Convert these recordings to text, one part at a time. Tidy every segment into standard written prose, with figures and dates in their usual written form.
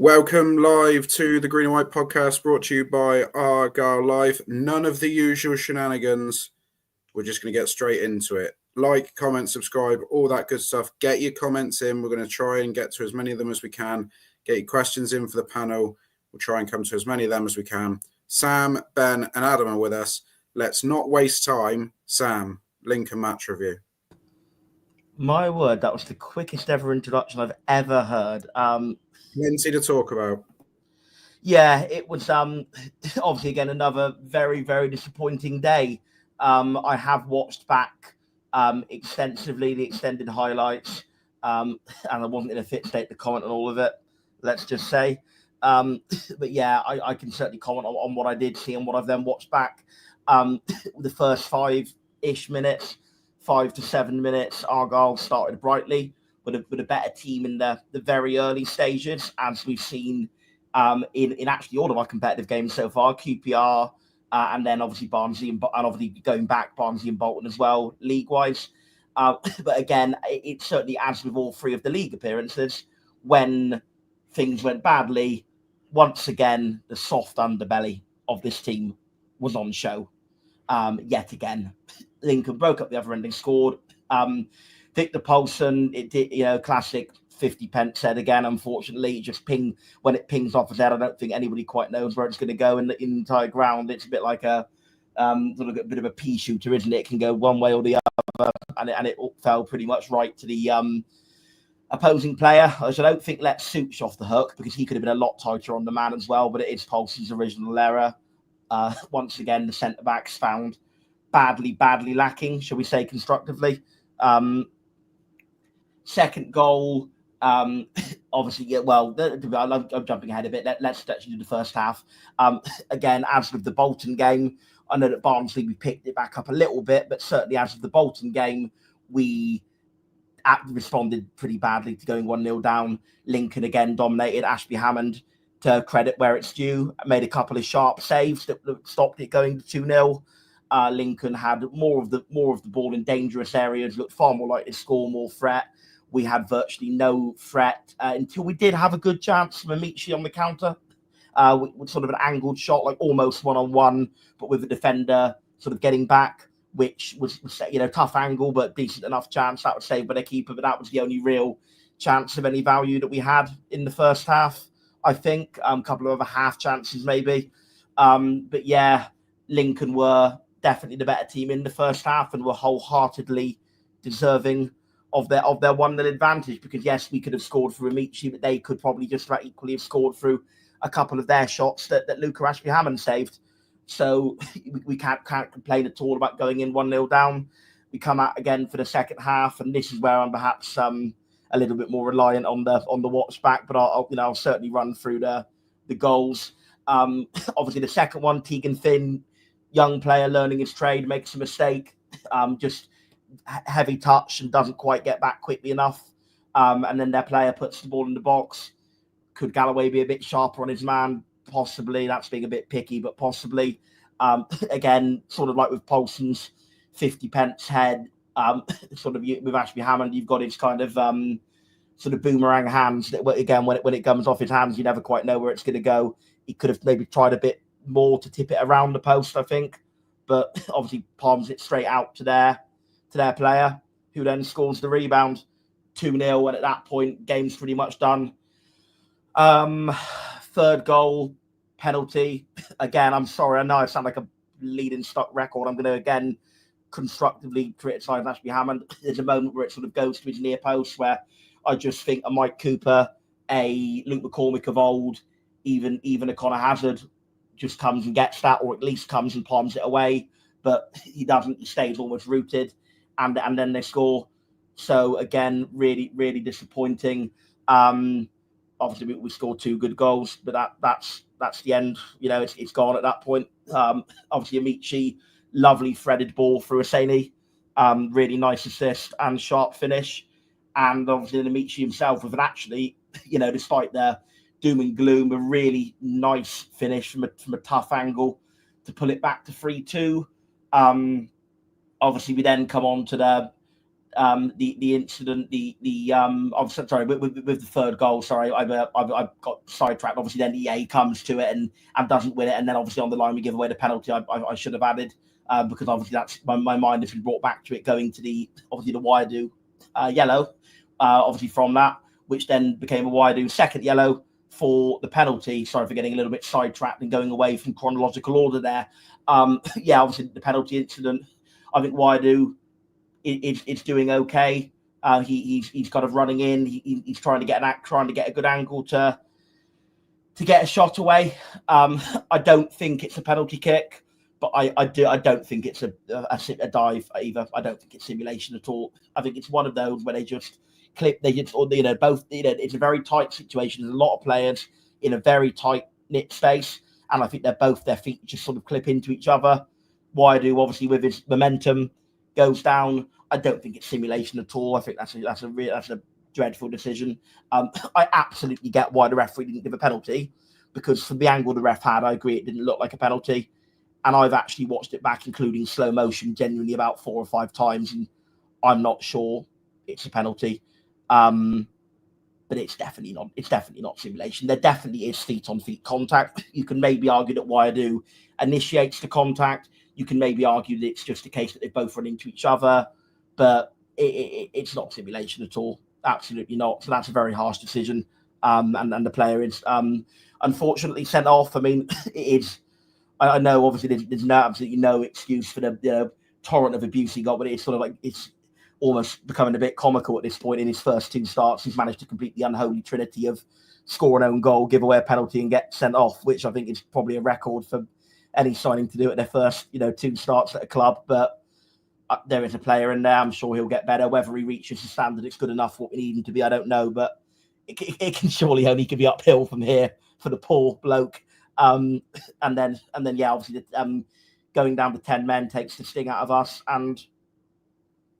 Welcome live to the Green and White podcast brought to you by Argyle Live. None of the usual shenanigans. We're just going to get straight into it. Like, comment, subscribe, all that good stuff. Get your comments in. We're going to try and get to as many of them as we can. Get your questions in for the panel. We'll try and come to as many of them as we can. Sam, Ben and Adam are with us. Let's not waste time. Sam, Lincoln match review. My word, that was the quickest ever introduction I've ever heard. Plenty to talk about. Yeah, it was obviously again another very, very disappointing day. I have watched back extensively the extended highlights, and I wasn't in a fit state to comment on all of it, let's just say. But yeah, I can certainly comment on what I did see and what I've then watched back. The first 5-ish minutes, 5 to 7 minutes, Argyle started brightly with a better team in the very early stages, as we've seen in actually all of our competitive games so far, QPR, and then obviously Barnsley and obviously going back Barnsley and Bolton as well, league-wise. But again, it certainly, as with all three of the league appearances, when things went badly, once again, the soft underbelly of this team was on show. Yet again, Lincoln broke up the other end and scored. Victor Poulsen, it did, classic 50 pence head again. Unfortunately, when it pings off his head, I don't think anybody quite knows where it's going to go in the entire ground. It's a bit like a sort of a bit of a pea shooter, isn't it? It can go one way or the other, and it fell pretty much right to the opposing player. I don't think let Such off the hook, because he could have been a lot tighter on the man as well, but it is Poulsen's original error. Once again, the centre-backs found badly lacking, shall we say, constructively. Second goal, obviously, yeah, well, I'm jumping ahead a bit. Let's actually do the first half. Again, as with the Bolton game, I know that Barnsley, we picked it back up a little bit, but certainly as with the Bolton game, we responded pretty badly to going 1-0 down. Lincoln again dominated. Ashby Hammond, to credit where it's due, made a couple of sharp saves that stopped it going to 2-0. Lincoln had more of the ball in dangerous areas, looked far more likely to score, more threat. We had virtually no threat until we did have a good chance from Amici on the counter, with sort of an angled shot, like almost one-on-one, but with the defender sort of getting back, which was tough angle, but decent enough chance, that would save by the keeper. But that was the only real chance of any value that we had in the first half, I think. A couple of other half chances maybe. But yeah, Lincoln were definitely the better team in the first half and were wholeheartedly deserving of their 1-0 advantage, because yes, we could have scored through Amici, but they could probably just about equally have scored through a couple of their shots that Luca Ashby Hammond saved. So we can't complain at all about going in 1-0 down. We come out again for the second half, and this is where I'm perhaps a little bit more reliant on the watch back, but I'll certainly run through the goals. Obviously the second one, Tegan Finn, young player learning his trade, makes a mistake, just heavy touch and doesn't quite get back quickly enough, and then their player puts the ball in the box. Could Galloway be a bit sharper on his man? Possibly. That's being a bit picky, but possibly. Again, sort of like with Poulsen's 50 pence head, sort of with Ashby Hammond, you've got his kind of sort of boomerang hands that, again, when it comes off his hands, you never quite know where it's going to go. He could have maybe tried a bit more to tip it around the post, I think, but obviously palms it straight out to their player, who then scores the rebound, 2-0, and at that point, game's pretty much done. Third goal, penalty. Again, I'm sorry, I know I sound like a leading stock record. I'm going to again constructively criticise Ashby Hammond. There's a moment where it sort of goes to his near post where I just think a Mike Cooper, a Luke McCormick of old, even a Connor Hazard just comes and gets that, or at least comes and palms it away, but he doesn't. He stays almost rooted, and then they score. So again, really, really disappointing. Obviously, we scored 2 good goals, but that's the end. It's gone at that point. Obviously, Amici, lovely threaded ball through Aseni. Really nice assist and sharp finish. And obviously, Amici himself with an actually, despite the doom and gloom, a really nice finish from a tough angle to pull it back to 3-2. Obviously, we then come on to the incident, sorry, with the third goal. Sorry, I got sidetracked. Obviously, then EA comes to it and doesn't win it, and then obviously on the line we give away the penalty. I should have added because obviously that's my mind has been brought back to it, going to the Waidu yellow, obviously from that, which then became a Waidu second yellow for the penalty. Sorry for getting a little bit sidetracked and going away from chronological order there. Obviously the penalty incident. I think Waidu is doing okay. He's kind of running in. He's trying to get a good angle to get a shot away. I don't think it's a penalty kick, but I don't think it's a dive either. I don't think it's simulation at all. I think it's one of those where they just clip. Both. It's a very tight situation. There's a lot of players in a very tight knit space, and I think their feet just sort of clip into each other. Waidu, obviously, with his momentum, goes down. I don't think it's simulation at all. I think that's a dreadful decision. I absolutely get why the referee didn't give a penalty, because from the angle the ref had, I agree it didn't look like a penalty. And I've actually watched it back, including slow motion, genuinely about 4 or 5 times, and I'm not sure it's a penalty. But it's definitely not simulation. There definitely is feet on feet contact. You can maybe argue that Waidu initiates the contact. You can maybe argue that it's just a case that they both run into each other, but it's not simulation at all. Absolutely not. So that's a very harsh decision. And the player is unfortunately sent off. I mean, it is. I know obviously there's absolutely no excuse for the torrent of abuse he got, but it's sort of like it's almost becoming a bit comical at this point. In his first 2 starts, he's managed to complete the unholy trinity of score an own goal, give away a penalty, and get sent off, which I think is probably a record for any signing to do at their first 2 starts at a club. But there is a player in there. I'm sure he'll get better. Whether he reaches the standard it's good enough for what we need him to be, I don't know. But it can surely only be uphill from here for the poor bloke. And then obviously going down to 10 men takes the sting out of us. And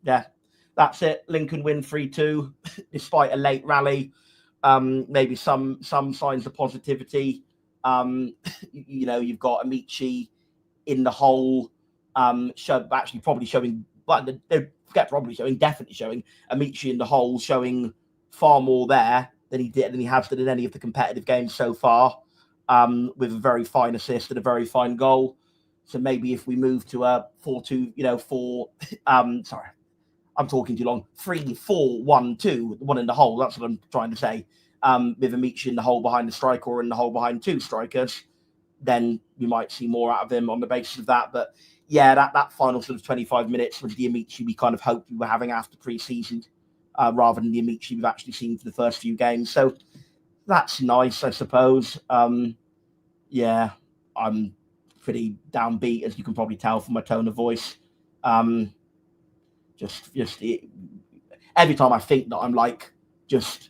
yeah, that's it. Lincoln win 3-2 despite a late rally. Maybe some signs of positivity. You've got Amici in the hole, definitely showing Amici in the hole, showing far more there than he has done in any of the competitive games so far, with a very fine assist and a very fine goal. So maybe if we move to a 4-2, sorry, I'm talking too long. 3-4-1-2, the one in the hole. That's what I'm trying to say. With Amici in the hole behind the striker or in the hole behind 2 strikers, then we might see more out of him on the basis of that. But yeah, that final sort of 25 minutes was the Amici we kind of hoped we were having after pre-season, rather than the Amici we've actually seen for the first few games. So that's nice, I suppose. Yeah, I'm pretty downbeat, as you can probably tell from my tone of voice. Every time I think that I'm like just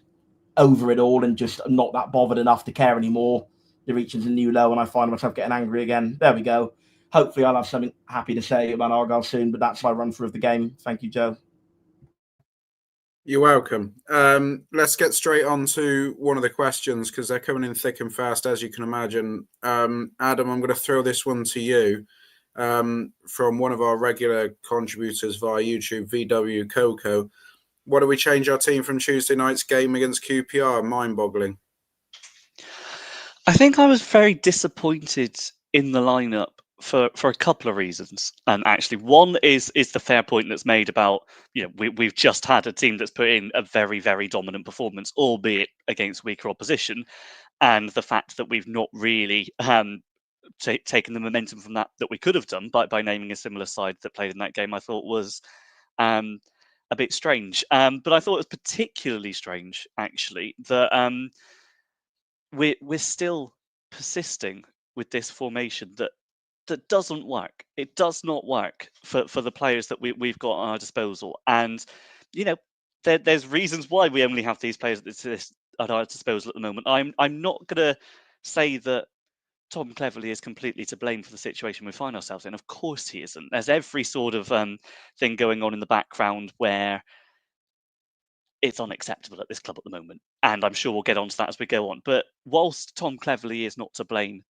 over it all and just not that bothered enough to care anymore, it reaches a new low and I find myself getting angry again. There we go. Hopefully I'll have something happy to say about Argyle soon, but that's my run through of the game. Thank you, Joe. You're welcome. Let's get straight on to one of the questions, because they're coming in thick and fast, as you can imagine. Adam, I'm going to throw this one to you. From one of our regular contributors via YouTube, VW Coco. What do we change our team from Tuesday night's game against QPR? Mind-boggling. I think I was very disappointed in the lineup for a couple of reasons. And actually, one is the fair point that's made about, we've just had a team that's put in a very, very dominant performance, albeit against weaker opposition, and the fact that we've not really taken the momentum from that we could have done by naming a similar side that played in that game, I thought was a bit strange. But I thought it was particularly strange, actually, that we're still persisting with this formation that doesn't work. It does not work for the players that we've got at our disposal. And, there's reasons why we only have these players at our disposal at the moment. I'm not going to say that Tom Cleverley is completely to blame for the situation we find ourselves in. Of course he isn't. There's every sort of thing going on in the background where it's unacceptable at this club at the moment. And I'm sure we'll get onto that as we go on. But whilst Tom Cleverley is not to blame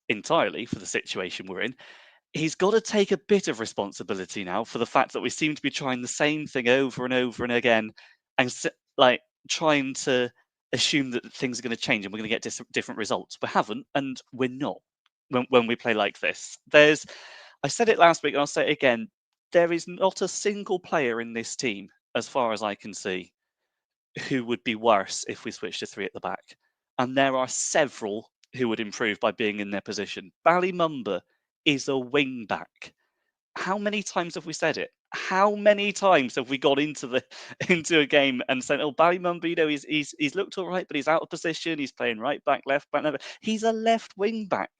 entirely for the situation we're in, he's got to take a bit of responsibility now for the fact that we seem to be trying the same thing over and over and again, and like trying to assume that things are going to change and we're going to get different results. We haven't, and we're not when we play like this. I said it last week and I'll say it again, there is not a single player in this team, as far as I can see, who would be worse if we switched to 3 at the back. And there are several who would improve by being in their position. Mumba is a wing back. How many times have we said it? How many times have we got into a game and said, "Oh, Mumba, he's looked all right, but he's out of position. He's playing right back, left back." He's a left wing back.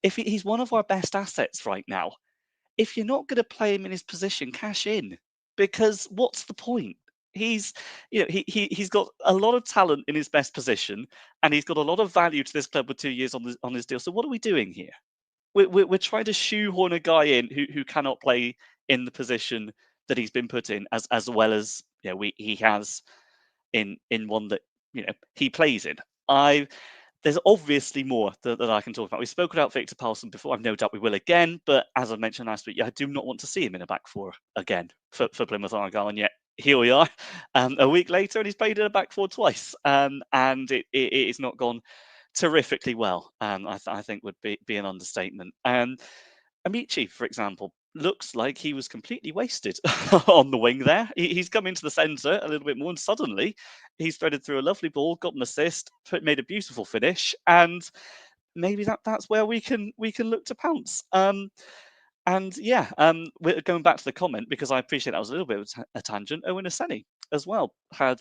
He's one of our best assets right now. If you're not going to play him in his position, cash in, because what's the point? He's got a lot of talent in his best position, and he's got a lot of value to this club with 2 years on his deal. So what are we doing here? We're trying to shoehorn a guy in who cannot play in the position that he's been put in, as well as he has in one that he plays in. There's obviously more that I can talk about. We've spoken about Victor Paulson before. I've no doubt we will again. But as I mentioned last week, I do not want to see him in a back four again for Plymouth Argyle. And yet here we are a week later, and he's played in a back four twice. And it's not gone terrifically well. I think would be an understatement. Amici, for example, looks like he was completely wasted on the wing there. He's come into the centre a little bit more, and suddenly he's threaded through a lovely ball, got an assist, made a beautiful finish, and maybe that's where we can look to pounce. We're going back to the comment, because I appreciate that was a little bit of a tangent. Owen Aseni as well had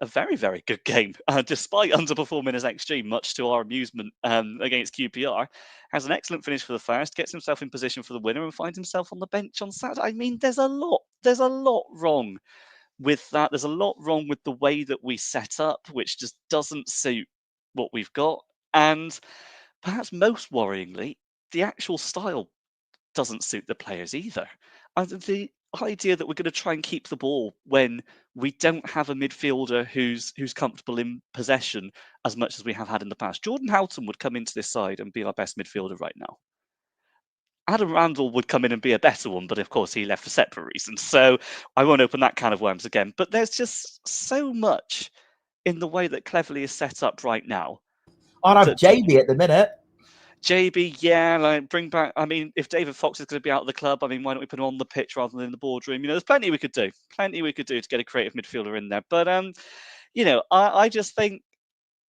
a very, very good game, despite underperforming his XG, much to our amusement against QPR. Has an excellent finish for the first, gets himself in position for the winner, and finds himself on the bench on Saturday. I mean, there's a lot wrong with that. There's a lot wrong with the way that we set up, which just doesn't suit what we've got. And perhaps most worryingly, the actual style doesn't suit the players either. The idea that we're going to try and keep the ball when we don't have a midfielder who's comfortable in possession as much as we have had in the past. Jordan Houghton would come into this side and be our best midfielder right now. Adam Randall would come in and be a better one, but of course he left for separate reasons. So I won't open that can of worms again. But there's just so much in the way that Cleverley is set up right now. I have JB at the minute. JB, yeah, like bring back. I mean, if David Fox is going to be out of the club, I mean, why don't we put him on the pitch rather than in the boardroom? There's plenty we could do. Plenty we could do to get a creative midfielder in there. But I just think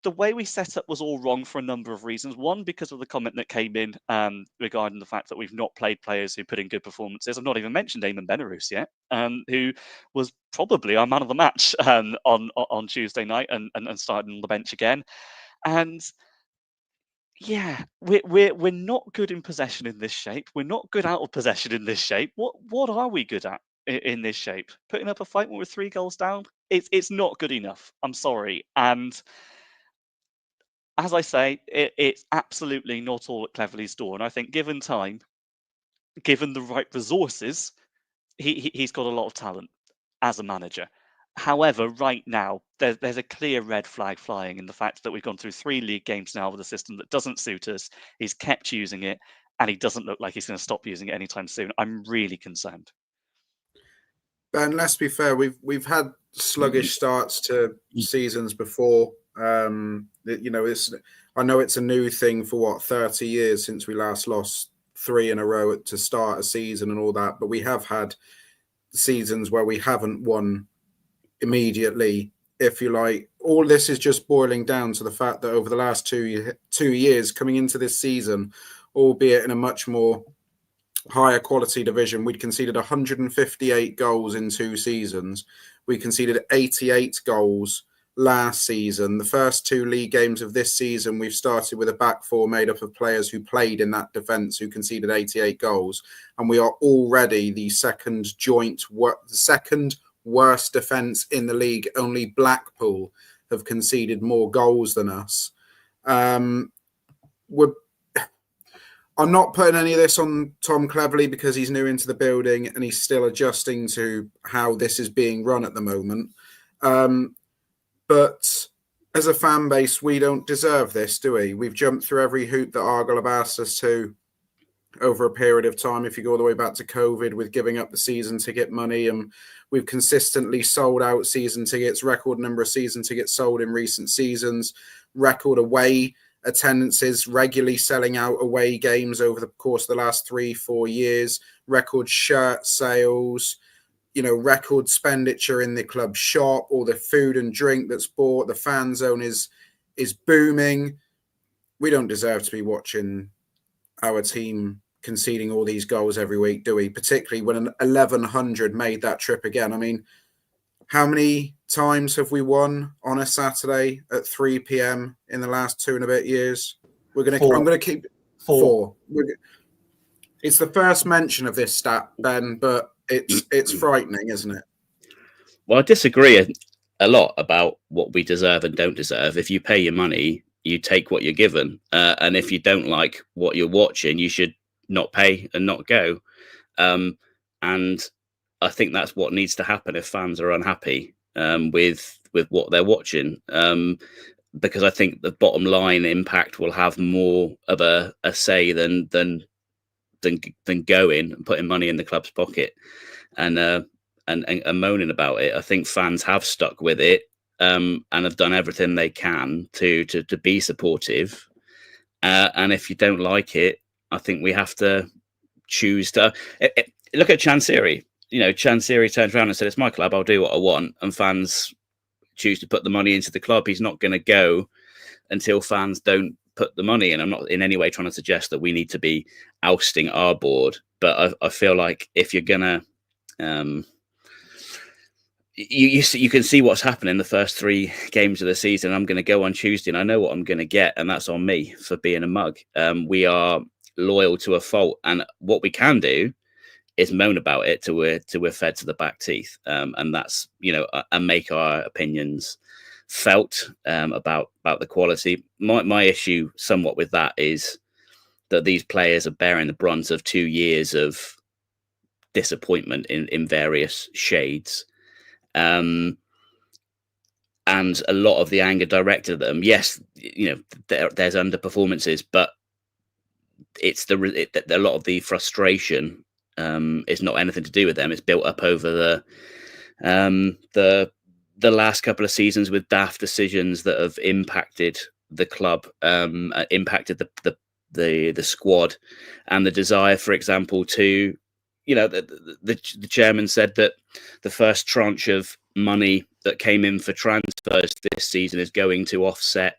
the way we set up was all wrong for a number of reasons. One, because of the comment that came in regarding the fact that we've not played players who put in good performances. I've not even mentioned Eamon Benarous yet, who was probably our man of the match on Tuesday night and started on the bench again. And yeah, we're not good in possession in this shape. We're not good out of possession in this shape. What are we good at in this shape? Putting up a fight when we're 3 goals down? It's not good enough. I'm sorry. And as I say, it's absolutely not all at Cleverley's door. And I think given time, given the right resources, he's got a lot of talent as a manager. However, right now, there's a clear red flag flying in the fact that we've gone through 3 league games now with a system that doesn't suit us. He's kept using it, and he doesn't look like he's going to stop using it anytime soon. I'm really concerned. And let's be fair, we've had sluggish starts to seasons before. I know it's a new thing for 30 years since we last lost 3 in a row to start a season and all that, but we have had seasons where we haven't won immediately, if you like. All this is just boiling down to the fact that over the last 2 years coming into this season, albeit in a much more higher quality division, we'd conceded 158 goals in 2 seasons. We conceded 88 goals last season. The first 2 league games of this season, we've started with a back four made up of players who played in that defence who conceded 88 goals. And we are already the second worst defence in the league. Only Blackpool have conceded more goals than us. We're I'm not putting any of this on Tom Cleverley because he's new into the building and he's still adjusting to how this is being run at the moment. But as a fan base, we don't deserve this, do we? We've jumped through every hoop that Argyle have asked us to over a period of time. If you go all the way back to COVID with giving up the season ticket money, and we've consistently sold out season tickets, record number of season tickets sold in recent seasons, record away attendances, regularly selling out away games over the course of the last 3-4 years, record shirt sales, record expenditure in the club shop, all the food and drink that's bought, the fan zone is booming. We don't deserve to be watching our team conceding all these goals every week, do we? Particularly when an 1100 made that trip again. I mean, how many times have we won on a Saturday at 3 p.m. in the last 2 and a bit years? I'm going to keep 4. It's the first mention of this stat, Ben, but it's frightening, isn't it? Well, I disagree a lot about what we deserve and don't deserve. If you pay your money, you take what you're given. And if you don't like what you're watching, you should not pay and not go. And I think that's what needs to happen if fans are unhappy with what they're watching. Because I think the bottom line impact will have more of a say than going and putting money in the club's pocket and moaning about it. I think fans have stuck with it and have done everything they can to be supportive. And if you don't like it, I think we have to choose to look at Chansiri. Chansiri turns around and said, "It's my club. I'll do what I want." And fans choose to put the money into the club. He's not going to go until fans don't put the money in. I'm not in any way trying to suggest that we need to be ousting our board, but I feel like if you're gonna, you can see what's happened in the first 3 games of the season. I'm going to go on Tuesday and I know what I'm going to get, and that's on me for being a mug. We are loyal to a fault, and what we can do is moan about it till we're fed to the back teeth, and that's and make our opinions felt about the quality. My issue somewhat with that is that these players are bearing the brunt of 2 years of disappointment in various shades, and a lot of the anger directed at them. Yes, there's underperformances, but it's a lot of the frustration is not anything to do with them. It's built up over the last couple of seasons with daft decisions that have impacted the club, impacted the squad, and the desire, for example, to the chairman said that the first tranche of money that came in for transfers this season is going to offset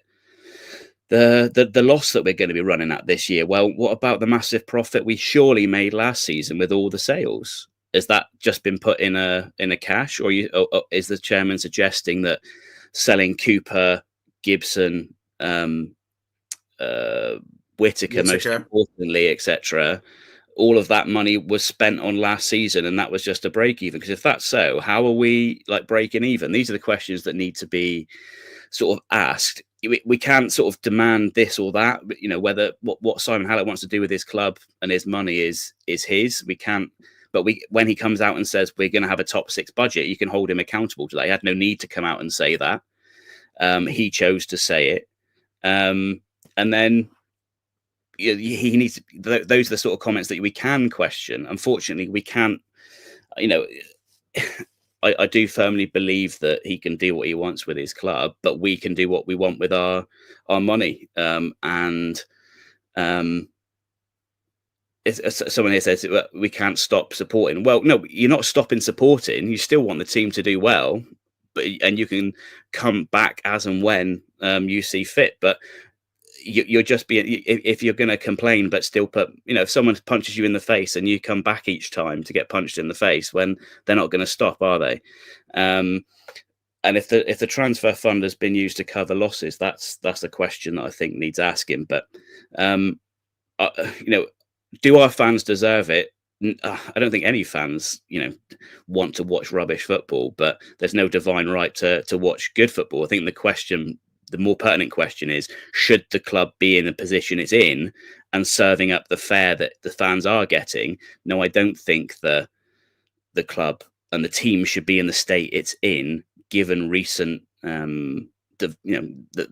the loss that we're going to be running at this year. Well, what about the massive profit we surely made last season with all the sales? Has that just been put in a cash, or is the chairman suggesting that selling Cooper, Gibson, Whittaker, most importantly, etc., all of that money was spent on last season, and that was just a break even? Because if that's so, how are we breaking even? These are the questions that need to be sort of asked. We can't sort of demand this or that, but whether what Simon Hallett wants to do with his club and his money is his. We can't. But when he comes out and says we're going to have a top 6 budget, you can hold him accountable to that. He had no need to come out and say that. He chose to say it, and then he needs. Those are the sort of comments that we can question. Unfortunately, we can't. I do firmly believe that he can do what he wants with his club, but we can do what we want with our money. Someone here says we can't stop supporting. Well, no, you're not stopping supporting. You still want the team to do well, and you can come back as and when you see fit. But you're just being, if you're going to complain but still put, if someone punches you in the face and you come back each time to get punched in the face, when they're not going to stop, are they? And if the transfer fund has been used to cover losses, that's a question that I think needs asking. But do our fans deserve it? I don't think any fans, want to watch rubbish football, but there's no divine right to watch good football. I think the question the more pertinent question is, should the club be in the position it's in and serving up the fare that the fans are getting? No, I don't think the club and the team should be in the state it's in, given recent the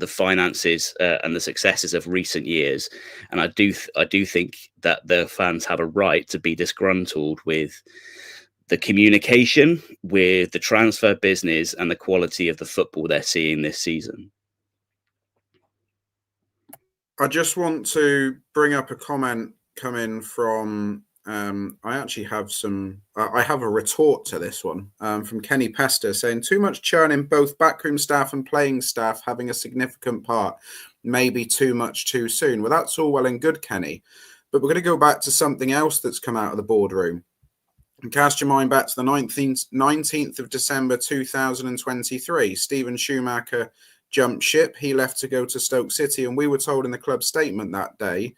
finances and the successes of recent years. And I do think that the fans have a right to be disgruntled with the communication, with the transfer business, and the quality of the football they're seeing this season. I just want to bring up a comment coming from. I actually have I have a retort to this one from Kenny Pester saying, too much churn in both backroom staff and playing staff having a significant part. Maybe too much too soon. Well, that's all well and good, Kenny. But we're going to go back to something else that's come out of the boardroom. And cast your mind back to the 19th of December 2023. Steven Schumacher jumped ship. He left to go to Stoke City. And we were told in the club statement that day,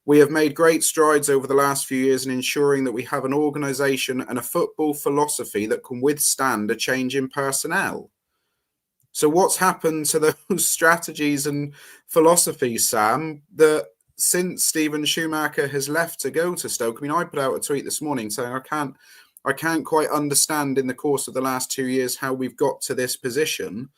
we have made great strides over the last few years in ensuring that we have an organisation and a football philosophy that can withstand a change in personnel. So what's happened to those strategies and philosophies, Sam, that since Steven Schumacher has left to go to Stoke? I mean, I put out a tweet this morning saying I can't quite understand in the course of the last 2 years how we've got to this position,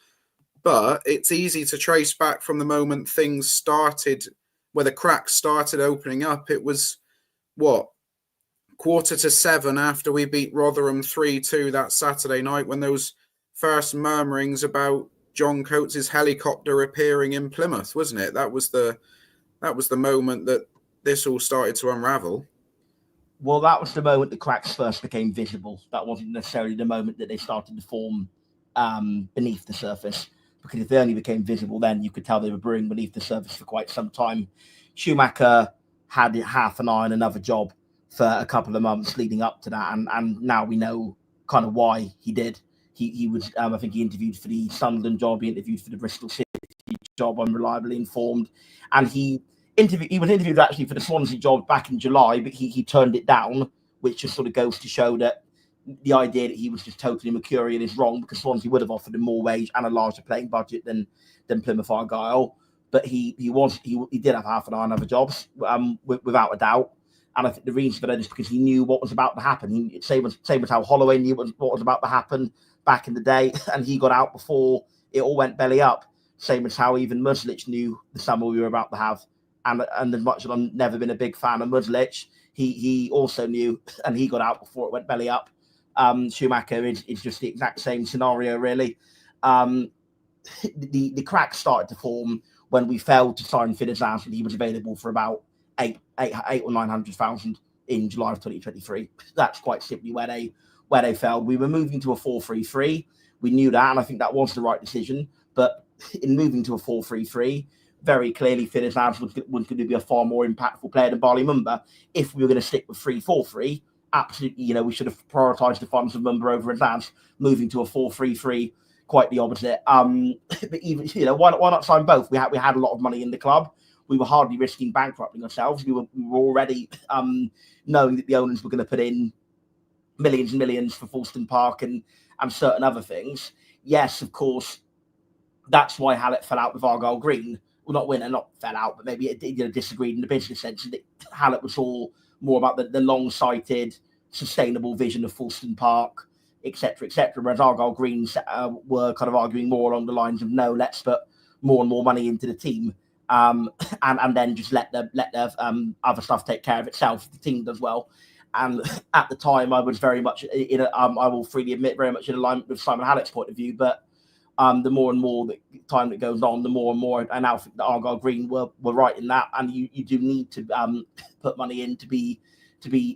but it's easy to trace back from the moment things started, where the cracks started opening up. It was, 7:15 after we beat Rotherham 3-2 that Saturday night, when those first murmurings about John Coates' helicopter appearing in Plymouth, wasn't it? That was the moment that this all started to unravel. Well, that was the moment the cracks first became visible. That wasn't necessarily the moment that they started to form beneath the surface. Because if they only became visible then, you could tell they were brewing beneath the surface for quite some time. Schumacher had half an eye on another job for a couple of months leading up to that, and now we know kind of why he did. He was, I think he interviewed for the Sunderland job, he interviewed for the Bristol City job, I'm reliably informed, and he was interviewed actually for the Swansea job back in July, but he turned it down, which just sort of goes to show that the idea that he was just totally mercurial is wrong, because Swansea would have offered him more wage and a larger playing budget than Plymouth Argyle. But he did have half an eye on other jobs, without a doubt. And I think the reason for that is because he knew what was about to happen. Same as how Holloway knew what was about to happen back in the day, and he got out before it all went belly up. Same as how even Muslich knew the summer we were about to have. And as much as I've never been a big fan of Muslich, he also knew, and he got out before it went belly up. Schumacher is just the exact same scenario, really. The cracks started to form when we failed to sign Finney-Zaz, and he was available for about 8 or 900,000 in July of 2023. That's quite simply where they failed. We were moving to a 4-3-3. We knew that, and I think that was the right decision. But in moving to a 4-3-3, very clearly Finney-Zaz was going to be a far more impactful player than Barley Mumba. If we were going to stick with 3-4-3, absolutely, we should have prioritised the funds of Mumba over Zaz. Moving to a 4-3-3, quite the opposite. But even, why not sign both? We had a lot of money in the club. We were hardly risking bankrupting ourselves. We were already knowing that the owners were going to put in millions and millions for Fulston Park and certain other things. Yes, of course, that's why Hallett fell out with Argyle Green. Well, not fell out, but maybe it disagreed in the business sense. That Hallett was all more about the long-sighted, sustainable vision of Fulston Park, etc., whereas Argyle Greens were kind of arguing more along the lines of, no, let's put more and more money into the team, and then just let the other stuff take care of itself if the team does well. And at the time, I was very much I will freely admit, very much in alignment with Simon Hallett's point of view. But the more and more time that goes on, the more and more I now think that Argyle Green were right in that, and you do need to put money in to be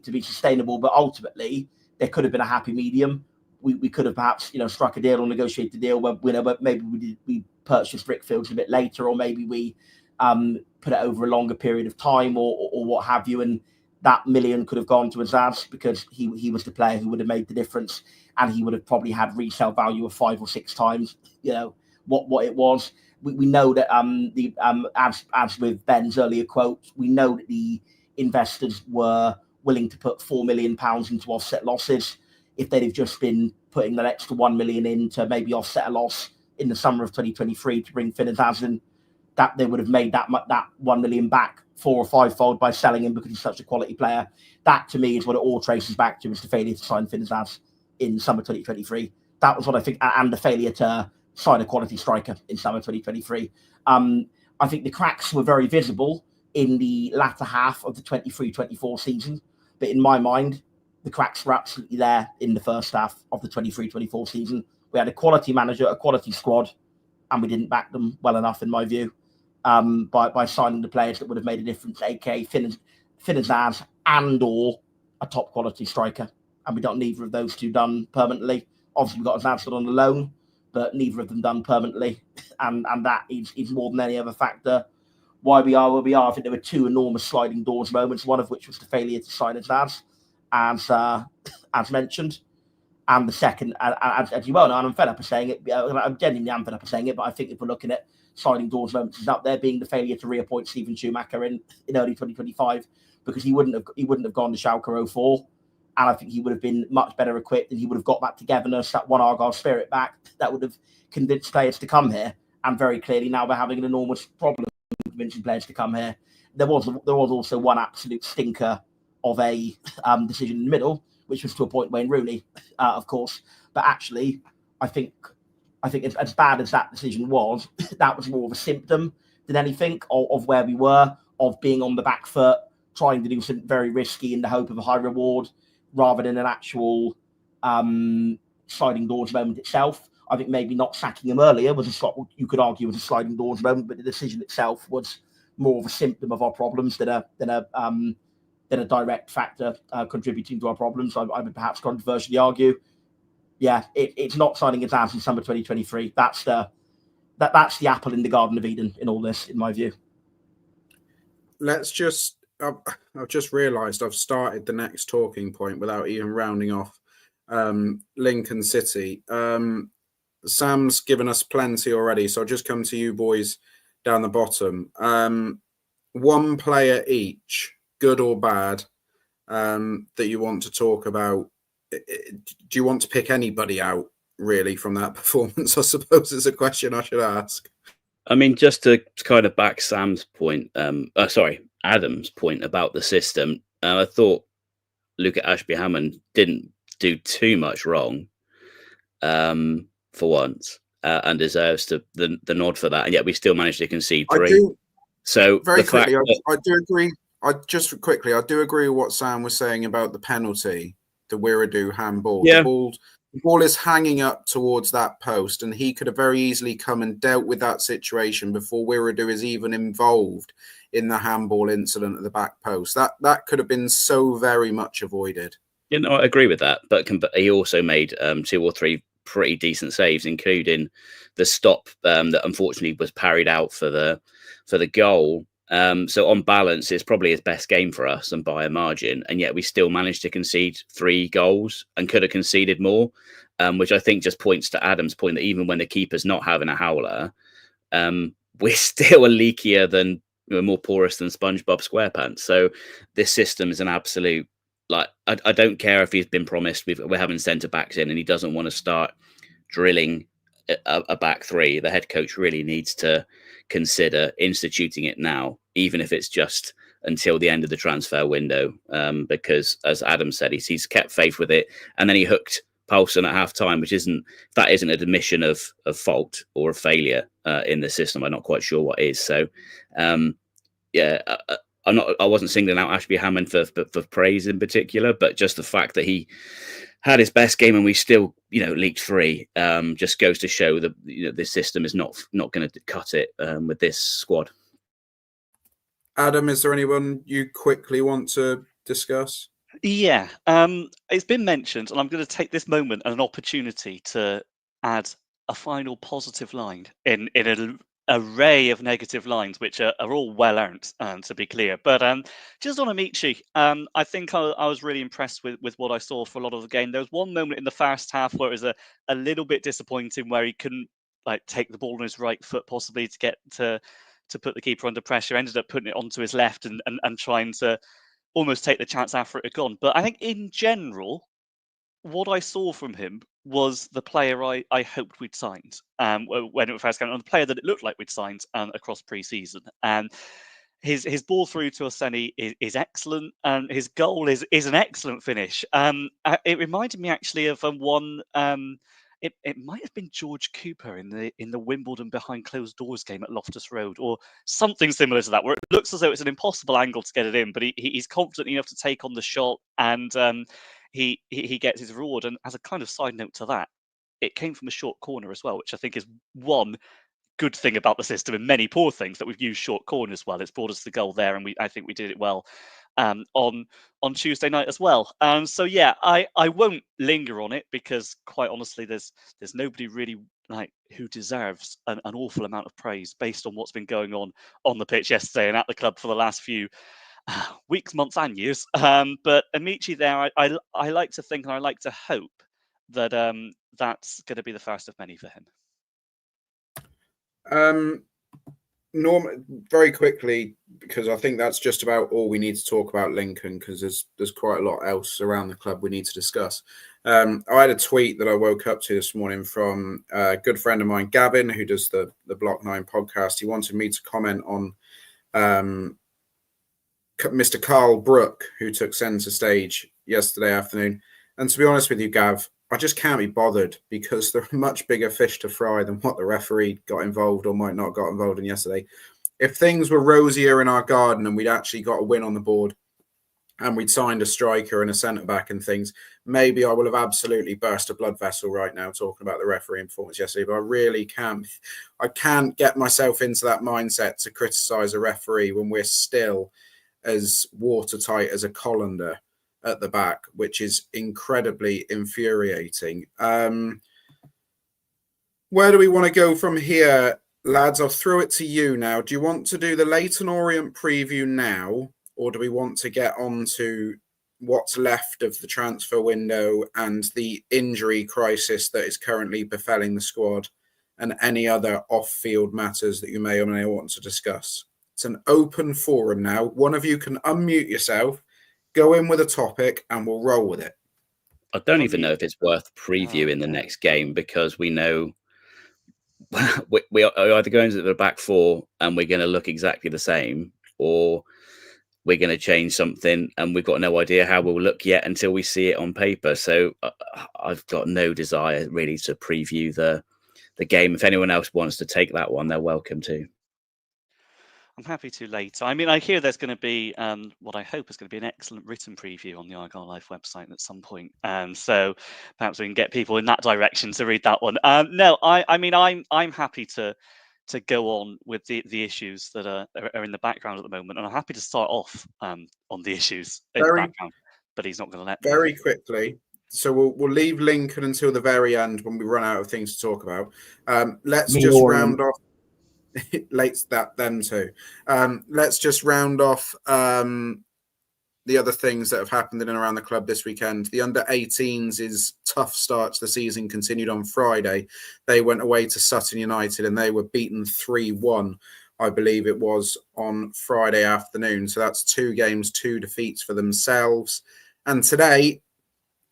sustainable. But ultimately, there could have been a happy medium. We could have perhaps struck a deal or negotiated a deal where maybe we purchased Brickfields a bit later, or maybe we put it over a longer period of time, or what have you, and that million could have gone to Azaz because he was the player who would have made the difference, and he would have probably had resale value of 5 or 6 times what it was. We know that as with Ben's earlier quote, we know that the investors were willing to put £4 million into offset losses. If they'd have just been putting that extra 1 million in to maybe offset a loss, in the summer of 2023 to bring Finn Azaz in, that they would have made that 1 million back 4 or 5-fold by selling him because he's such a quality player. That to me is what it all traces back to, is the failure to sign Finn Azaz in summer 2023. That was what I think, and the failure to sign a quality striker in summer 2023. I think the cracks were very visible in the latter half of the 23-24 season, but in my mind, the cracks were absolutely there in the first half of the 23-24 season. We had a quality manager, a quality squad, and we didn't back them well enough, in my view, by signing the players that would have made a difference, aka Finn Azaz and/or a top quality striker. And we got neither of those two done permanently. Obviously, we got Azaz on the loan, but neither of them done permanently. And that is more than any other factor why we are where we are. I think there were 2 enormous sliding doors moments, one of which was the failure to sign Azaz, as mentioned. And the second, as you well know, and I'm fed up of saying it, I'm genuinely fed up of saying it, but I think if we're looking at sliding doors moments, is up there, being the failure to reappoint Steven Schumacher in early 2025, because he wouldn't have gone to Schalke 04. And I think he would have been much better equipped, and he would have got that togetherness, that one Argyle spirit back, that would have convinced players to come here. And very clearly now we're having an enormous problem convincing players to come here. There was also one absolute stinker of a decision in the middle, which was to appoint Wayne Rooney, of course. But actually, I think as bad as that decision was, that was more of a symptom than anything of where we were, of being on the back foot, trying to do something very risky in the hope of a high reward, rather than an actual sliding doors moment itself. I think maybe not sacking him earlier was you could argue was a sliding doors moment, but the decision itself was more of a symptom of our problems than a direct factor contributing to our problems. I would perhaps controversially argue, yeah, it's not signing Azaz in summer 2023. That's the apple in the Garden of Eden in all this, in my view. Let's just. I've just realised I've started the next talking point without even rounding off Lincoln City. Sam's given us plenty already, so I'll just come to you boys down the bottom. One player each, good or bad, that you want to talk about. Do you want to pick anybody out, really, from that performance? I suppose is a question I should ask. I mean, just to kind of back Sam's point, Adam's point about the system, I thought Luca Ashby-Hammond didn't do too much wrong for once, and deserves the nod for that. And yet we still managed to concede 3. So very quickly, I do agree. I do agree with what Sam was saying about the penalty, the Wiradou handball. Yeah. The ball is hanging up towards that post, and he could have very easily come and dealt with that situation before Wiradou is even involved in the handball incident at the back post. That could have been so very much avoided. You know, I agree with that, but he also made 2 or 3 pretty decent saves, including the stop that unfortunately was parried out for the goal. So on balance, it's probably his best game for us and by a margin, and yet we still managed to concede 3 goals and could have conceded more, which I think just points to Adam's point that even when the keeper's not having a howler, we're still a leakier than, more porous than SpongeBob SquarePants. So this system is an absolute, like, I don't care if he's been promised we're having centre backs in and he doesn't want to start drilling a back 3. The head coach really needs to consider instituting it now, even if it's just until the end of the transfer window, because as Adam said, he's kept faith with it, and then he hooked Paulson at half time, which isn't an admission of fault or a failure in the system. I'm not quite sure what is. So I wasn't singling out Ashby-Hammond for praise in particular, but just the fact that he had his best game and we still, leaked 3, just goes to show that this system is not going to cut it with this squad. Adam, is there anyone you quickly want to discuss? Yeah, it's been mentioned, and I'm going to take this moment as an opportunity to add a final positive line in an array of negative lines, which are all well earned, to be clear. But just on Amici, I think I was really impressed with what I saw for a lot of the game. There was one moment in the first half where it was a little bit disappointing, where he couldn't take the ball on his right foot possibly to get to put the keeper under pressure. Ended up putting it onto his left and trying to almost take the chance after it had gone. But I think in general, what I saw from him was the player I hoped we'd signed when it first came on, the player that it looked like we'd signed across pre-season. And his ball through to Oseni is excellent, and his goal is an excellent finish. It reminded me actually of one. It might have been George Cooper in the Wimbledon behind closed doors game at Loftus Road, or something similar to that, where it looks as though it's an impossible angle to get it in, but he's confident enough to take on the shot, and he gets his reward. And as a kind of side note to that, it came from a short corner as well, which I think is one good thing about the system and many poor things, that we've used short corners well. It's brought us the goal there, and I think we did it well on Tuesday night as well. So yeah, I won't linger on it, because quite honestly, there's nobody really like who deserves an awful amount of praise based on what's been going on the pitch yesterday and at the club for the last few weeks, months, and years. But Amici there, I like to think, and I like to hope that that's going to be the first of many for him. Norm, very quickly, because I think that's just about all we need to talk about Lincoln, because there's quite a lot else around the club we need to discuss. I had a tweet that I woke up to this morning from a good friend of mine, Gavin, who does the Block 9 podcast. He wanted me to comment on Mr. Carl Brook, who took centre stage yesterday afternoon. And to be honest with you, Gav, I just can't be bothered, because there are much bigger fish to fry than what the referee got involved or might not have got involved in yesterday. If things were rosier in our garden and we'd actually got a win on the board and we'd signed a striker and a centre-back and things, maybe I will have absolutely burst a blood vessel right now talking about the referee performance yesterday. But I really can't. I can't get myself into that mindset to criticise a referee when we're still as watertight as a colander at the back, which is incredibly infuriating. Where do we want to go from here, lads? I'll throw it to you now. Do you want to do the Leyton Orient preview now, or do we want to get on to what's left of the transfer window and the injury crisis that is currently befalling the squad, and any other off-field matters that you may or may not want to discuss? It's an open forum now. One of you can unmute yourself, go in with a topic, and we'll roll with it. I don't even know if it's worth previewing the next game, because we know we are either going to the back four and we're going to look exactly the same, or we're going to change something and we've got no idea how we'll look yet until we see it on paper. So I've got no desire really to preview the game. If anyone else wants to take that one, they're welcome to. I'm happy to later. I mean, I hear there's going to be what I hope is going to be an excellent written preview on the Argyle Life website at some point. So perhaps we can get people in that direction to read that one. No, I mean, I'm happy to go on with the issues that are in the background at the moment, and I'm happy to start off on the issues in the background. But he's not going to let me. Very quickly. So we'll leave Lincoln until the very end when we run out of things to talk about. Let's just round off. Let's just round off the other things that have happened in and around the club this weekend. The under-18s is tough start to the season continued on Friday. They went away to Sutton United and they were beaten 3-1, I believe it was, on Friday afternoon. So that's 2 games, 2 defeats for themselves. And today,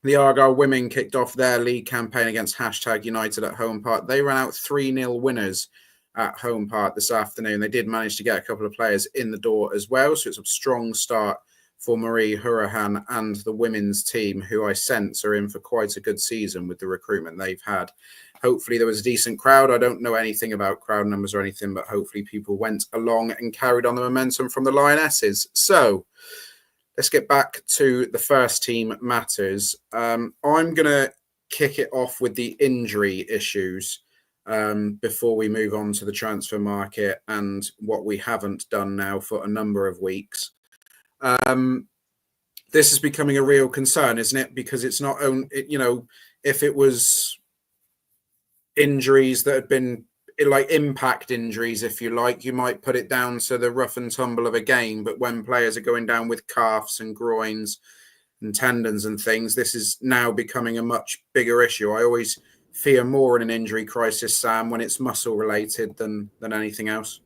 the Argyle women kicked off their league campaign against #United at Home Park. They ran out 3-0 winners at Home Park this afternoon. They did manage to get a couple of players in the door as well. So it's a strong start for Marie Hurahan and the women's team, who I sense are in for quite a good season with the recruitment they've had. Hopefully there was a decent crowd. I don't know anything about crowd numbers or anything, but hopefully people went along and carried on the momentum from the Lionesses. So let's get back to the first team matters. I'm going to kick it off with the injury issues before we move on to the transfer market and what we haven't done now for a number of weeks. This is becoming a real concern, isn't it? Because it's not only, if it was injuries that had been like impact injuries, if you like, you might put it down to the rough and tumble of a game. But when players are going down with calves and groins and tendons and things, this is now becoming a much bigger issue. I always fear more in an injury crisis, Sam, when it's muscle related than anything else.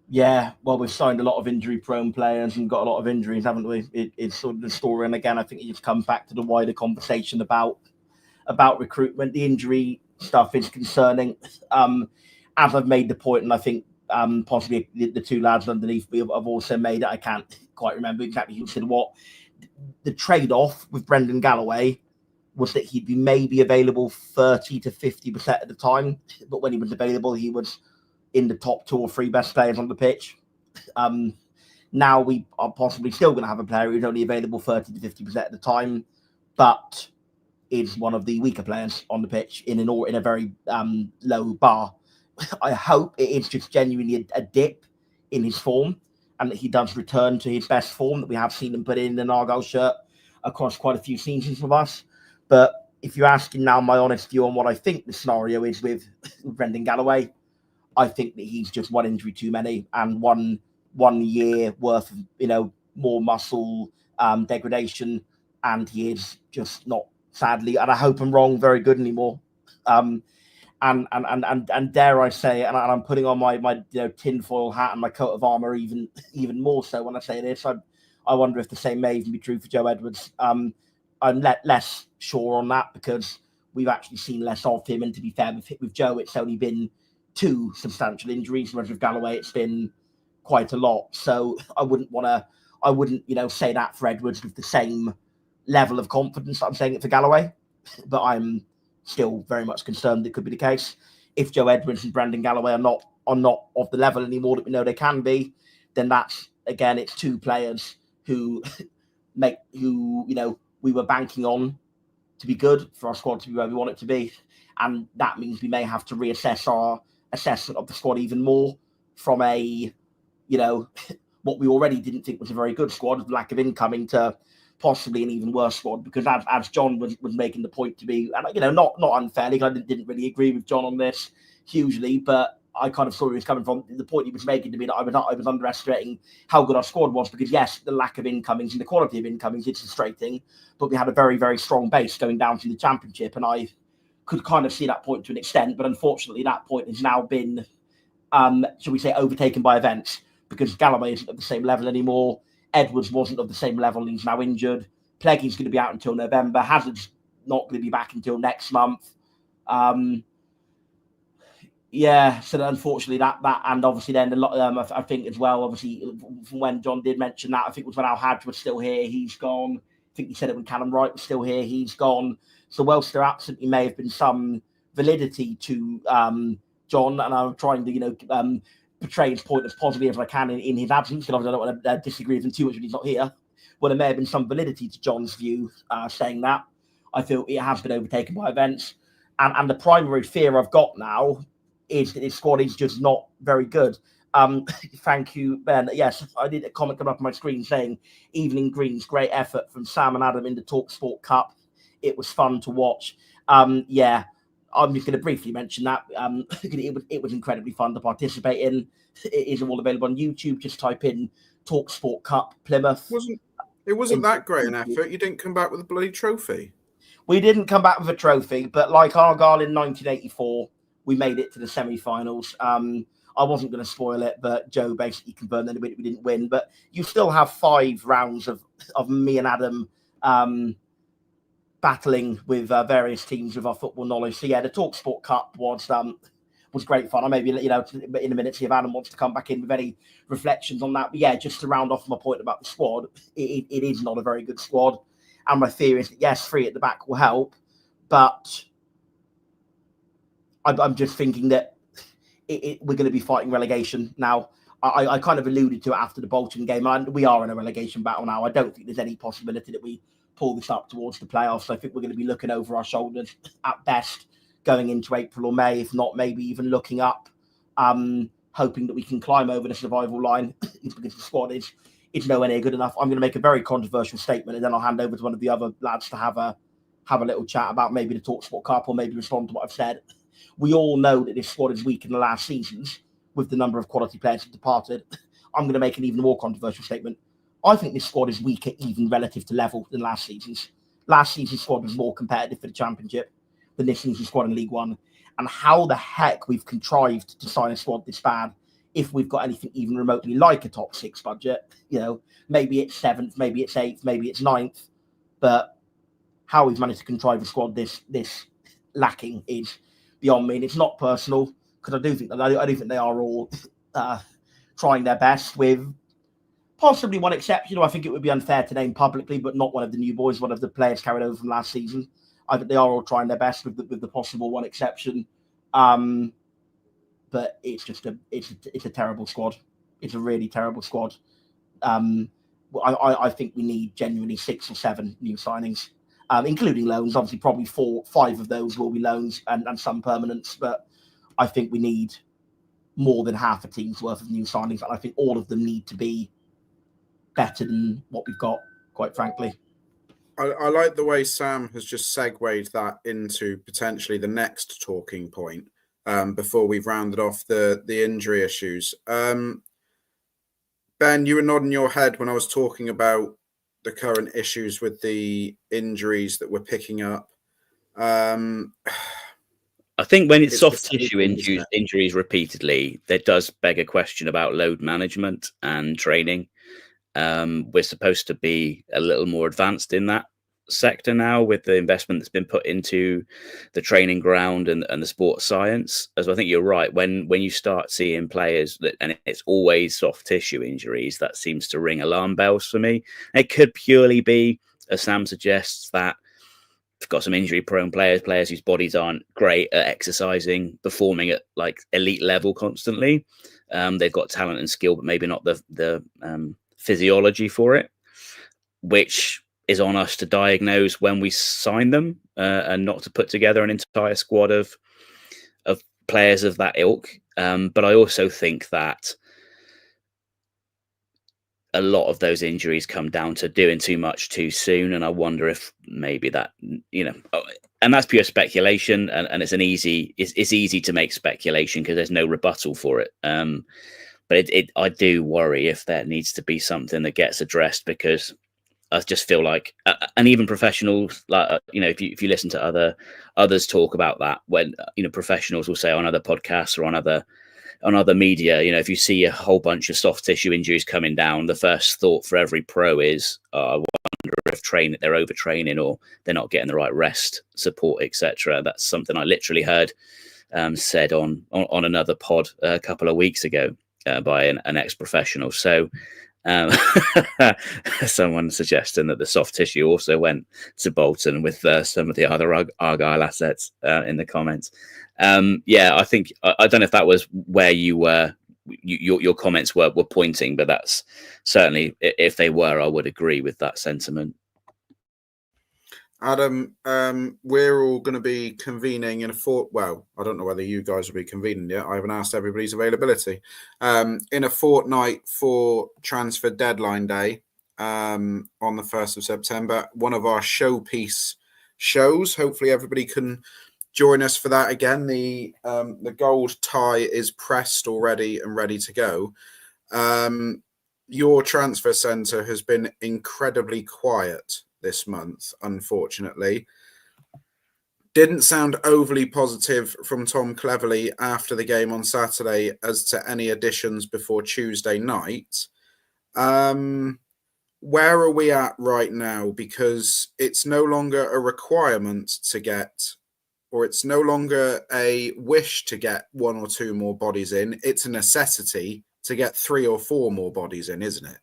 Yeah, well, we've signed a lot of injury-prone players and got a lot of injuries, haven't we? It's sort of the story, and again, I think it just comes back to the wider conversation about about recruitment. The injury stuff is concerning. As I've made the point, and I think possibly the two lads underneath me have also made it. I can't quite remember exactly who said what. The trade-off with Brendan Galloway was that he'd be maybe available 30 to 50% of the time, but when he was available, he was in the top 2 or 3 best players on the pitch. Now we are possibly still going to have a player who's only available 30 to 50% of the time, but is one of the weaker players on the pitch in a very low bar. I hope it is just genuinely a dip in his form and that he does return to his best form that we have seen him put in an Argyle shirt across quite a few seasons with us. But if you're asking now my honest view on what I think the scenario is with Brendan Galloway, I think that he's just one injury too many and one year worth of, more muscle degradation, and he is just not, sadly, and I hope I'm wrong, very good anymore. And dare I say, and I'm putting on my tinfoil hat and my coat of armour even more so when I say this. I wonder if the same may even be true for Joe Edwards. I'm less sure on that because we've actually seen less of him. And to be fair, with Joe, it's only been 2 substantial injuries, whereas with Galloway, it's been quite a lot. So I wouldn't say that for Edwards with the same level of confidence that I'm saying it for Galloway. But I'm still very much concerned it could be the case. If Joe Edwards and Brendan Galloway are not of the level anymore that we know they can be, then that's, again, it's 2 players who we were banking on to be good for our squad to be where we want it to be. And that means we may have to reassess our assessment of the squad even more from a, what we already didn't think was a very good squad, of lack of incoming, to possibly an even worse squad. Because as John was making the point to be, and not unfairly, I didn't really agree with John on this hugely, but I kind of saw where he was coming from. The point he was making to me that I was underestimating how good our squad was, because yes, the lack of incomings and the quality of incomings is frustrating, but we had a very, very strong base going down from the Championship, and I could kind of see that point to an extent, but unfortunately that point has now been, shall we say, overtaken by events, because Galloway isn't at the same level anymore. Edwards wasn't of the same level. He's now injured. Pleggy's going to be out until November. Hazard's not going to be back until next month. So unfortunately that and obviously then a lot. I think as well, obviously from when John did mention that, I think it was when Al Hadj was still here. He's gone. I think he said it when Callum Wright was still here. He's gone. So whilst there absolutely may have been some validity to John, and I'm trying to portray his point as positive as I can in his absence, because I don't want to disagree with him too much when he's not here. Well, there may have been some validity to John's view saying that. I feel it has been overtaken by events. And the primary fear I've got now is that his squad is just not very good. Thank you, Ben. Yes, I did a comment come up on my screen saying Evening Green's great effort from Sam and Adam in the TalkSport Cup. It was fun to watch. I'm just going to briefly mention that. It was incredibly fun to participate in. It is all available on YouTube. Just type in TalkSport Cup Plymouth. It wasn't that great an effort. You didn't come back with a bloody trophy. We didn't come back with a trophy, but like Argyle in 1984, we made it to the semi-finals. I wasn't going to spoil it, but Joe basically confirmed that we didn't win. But you still have 5 rounds of me and Adam battling with various teams with our football knowledge. So yeah, the TalkSport Cup was great fun. I maybe in a minute see if Adam wants to come back in with any reflections on that. But yeah, just to round off my point about the squad, it is not a very good squad, and my fear is that yes, 3 at the back will help, but I'm just thinking that we're going to be fighting relegation now. I kind of alluded to it after the Bolton game, and we are in a relegation battle now. I don't think there's any possibility that we pull this up towards the playoffs. I think we're going to be looking over our shoulders at best going into April or May, if not maybe even looking up, hoping that we can climb over the survival line because the squad is nowhere near good enough. I'm going to make a very controversial statement, and then I'll hand over to one of the other lads to have a little chat about maybe the TalkSport Cup or maybe respond to what I've said. We all know that this squad is weak in the last seasons with the number of quality players that departed. I'm going to make an even more controversial statement. I think this squad is weaker even relative to level than last season's. Last season's squad was more competitive for the Championship than this season's squad in League One. And how the heck we've contrived to sign a squad this bad if we've got anything even remotely like a top 6 budget. Maybe it's 7th, maybe it's 8th, maybe it's 9th. But how he's managed to contrive a squad this lacking is beyond me. And it's not personal, because I do think they are all trying their best, with possibly one exception. I think it would be unfair to name publicly, but not one of the new boys, one of the players carried over from last season. I think they are all trying their best, with the possible one exception. But it's just a terrible squad. It's a really terrible squad. I think we need genuinely 6 or 7 new signings, including loans. Obviously, probably 4, 5 of those will be loans and some permanents. But I think we need more than half a team's worth of new signings, and I think all of them need to be better than what we've got, quite frankly. I like the way Sam has just segued that into potentially the next talking point before we've rounded off the injury issues. Ben, you were nodding your head when I was talking about the current issues with the injuries that we're picking up. I think when it's soft tissue injuries repeatedly, that does beg a question about load management and training. We're supposed to be a little more advanced in that sector now, with the investment that's been put into the training ground and the sports science. As I think you're right, when you start seeing players and it's always soft tissue injuries, that seems to ring alarm bells for me. It could purely be, as Sam suggests, that we've got some injury prone players whose bodies aren't great at exercising, performing at like elite level constantly. They've got talent and skill, but maybe not the physiology for it, which is on us to diagnose when we sign them, and not to put together an entire squad of players of that ilk. But I also think that a lot of those injuries come down to doing too much too soon, and I wonder if maybe that, and that's pure speculation, and it's easy to make speculation because there's no rebuttal for it. But I do worry if there needs to be something that gets addressed, because I just feel like, and even professionals, like if you listen to others talk about that, when professionals will say on other podcasts or on other media, if you see a whole bunch of soft tissue injuries coming down, the first thought for every pro is, I wonder if they're overtraining or they're not getting the right rest, support, etc. That's something I literally heard said on another pod a couple of weeks ago by an ex-professional. So someone suggesting that the soft tissue also went to Bolton with some of the other Argyle assets in the comments. I think I don't know if that was where your comments were pointing, but that's certainly, if they were, I would agree with that sentiment. Adam, we're all going to be convening in well, I don't know whether you guys will be convening yet. I haven't asked everybody's availability. In a fortnight for transfer deadline day, on the 1st of September, one of our showpiece shows. Hopefully everybody can join us for that again. The gold tie is pressed already and ready to go. Your transfer centre has been incredibly quiet this month, unfortunately. Didn't sound overly positive from Tom Cleverley after the game on Saturday as to any additions before Tuesday night. Where are we at right now? Because it's no longer a requirement to get, or it's no longer a wish to get 1 or 2 more bodies in. It's a necessity to get 3 or 4 more bodies in, isn't it?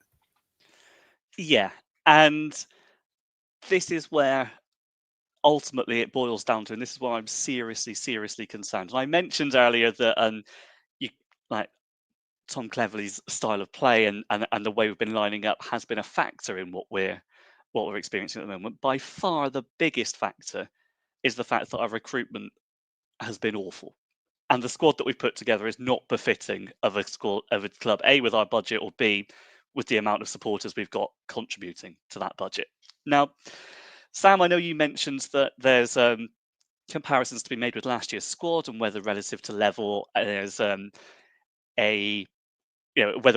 Yeah, and this is where ultimately it boils down to, and this is why I'm seriously concerned. And I mentioned earlier that Tom Cleverley's style of play and the way we've been lining up has been a factor in what we're experiencing at the moment. By far, the biggest factor is the fact that our recruitment has been awful, and the squad that we've put together is not befitting of a club, A, with our budget, or B, with the amount of supporters we've got contributing to that budget. Now, Sam, I know you mentioned that there's comparisons to be made with last year's squad and whether relative to level there's whether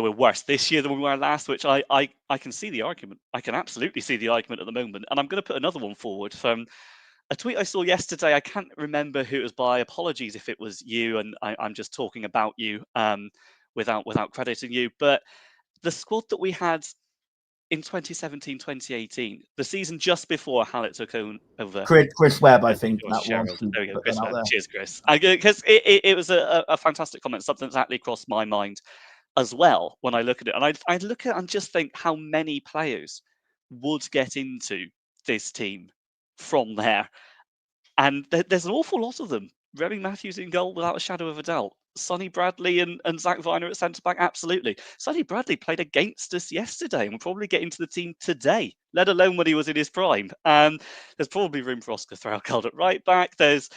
we're worse this year than we were last, which I can see the argument. I can absolutely see the argument at the moment. And I'm going to put another one forward from a tweet I saw yesterday. I can't remember who it was by. Apologies if it was you, and I'm just talking about you without crediting you. But the squad that we had in 2017-2018, the season just before Hallett took over. Chris Webb, I think that Cheryl. was. There we go, Put Chris that out Webb. there. Cheers, Chris. Because it was a fantastic comment, something that's actually crossed my mind as well when I look at it. And I look at it and just think how many players would get into this team from there. And there's an awful lot of them. Remy Matthews in goal, without a shadow of a doubt. Sonny Bradley and Zach Viner at centre-back, absolutely. Sonny Bradley played against us yesterday and will probably get into the team today, let alone when he was in his prime. There's probably room for Oscar Threlkeld at right-back. There's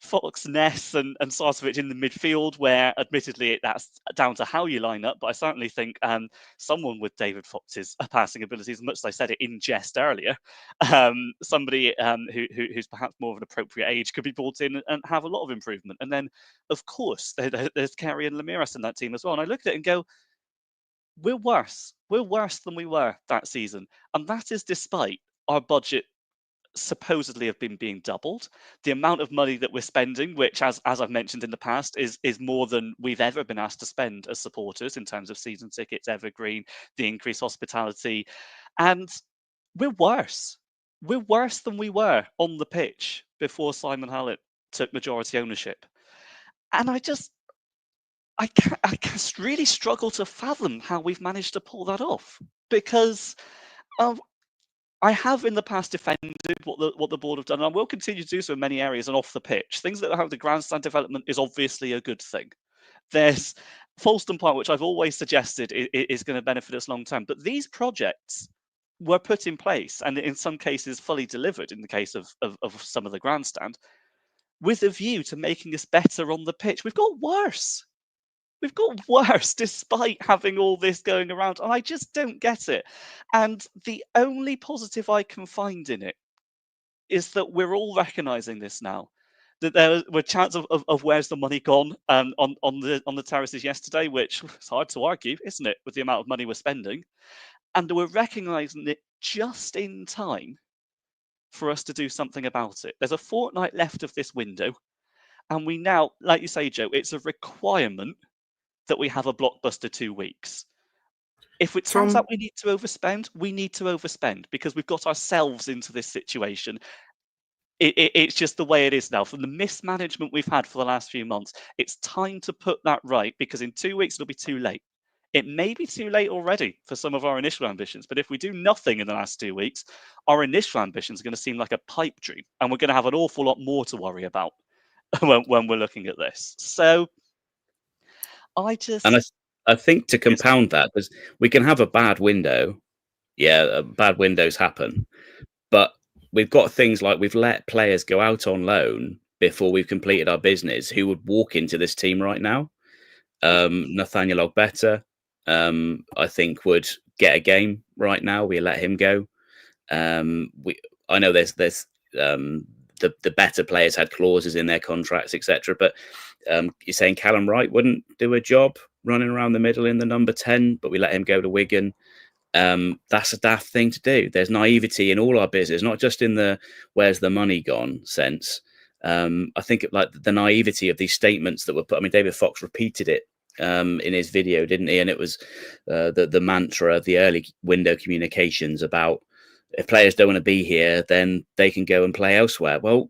Fox, Ness and Sarcevic in the midfield, where admittedly that's down to how you line up, but I certainly think someone with David Fox's passing abilities, as much as I said it in jest earlier, somebody who's perhaps more of an appropriate age could be brought in and have a lot of improvement. And then, of course, there's Kerry and Lamiras in that team as well. And I look at it and go, we're worse. We're worse than we were that season. And that is despite our budget supposedly have been being doubled. The amount of money that we're spending, which as I've mentioned in the past, is more than we've ever been asked to spend as supporters in terms of season tickets, evergreen, the increased hospitality. And we're worse. We're worse than we were on the pitch before Simon Hallett took majority ownership. And I really struggle to fathom how we've managed to pull that off, because I have in the past defended what the board have done, and I will continue to do so in many areas and off the pitch. Things that have the grandstand development is obviously a good thing. There's Falston Park, which I've always suggested is going to benefit us long term. But these projects were put in place, and in some cases fully delivered, in the case of some of the grandstand, with a view to making us better on the pitch. We've got worse. We've got worse despite having all this going around, and I just don't get it. And the only positive I can find in it is that we're all recognising this now. That there were chants of where's the money gone on the terraces yesterday, which is hard to argue, isn't it, with the amount of money we're spending. And we're recognising it just in time for us to do something about it. There's a fortnight left of this window, and we now, like you say, Joe, it's a requirement that we have a blockbuster 2 weeks. If it turns out we need to overspend, we need to overspend because we've got ourselves into this situation. It's just the way it is now. From the mismanagement we've had for the last few months, it's time to put that right, because in 2 weeks it'll be too late. It may be too late already for some of our initial ambitions, but if we do nothing in the last 2 weeks, our initial ambitions are going to seem like a pipe dream, and we're going to have an awful lot more to worry about when we're looking at this. So I think to compound that, because we can have a bad window. Yeah, bad windows happen. But we've got things like we've let players go out on loan before we've completed our business who would walk into this team right now. Nathaniel Ogbeta, I think, would get a game right now. We let him go. I know there's the better players had clauses in their contracts, etc. But you're saying Callum Wright wouldn't do a job running around the middle in the number 10, but we let him go to Wigan. That's a daft thing to do. There's naivety in all our business, not just in the where's the money gone sense. I think like the naivety of these statements that were put. I mean, David Fox repeated it in his video, didn't he? And it was the mantra of the early window communications about if players don't want to be here, then they can go and play elsewhere. Well,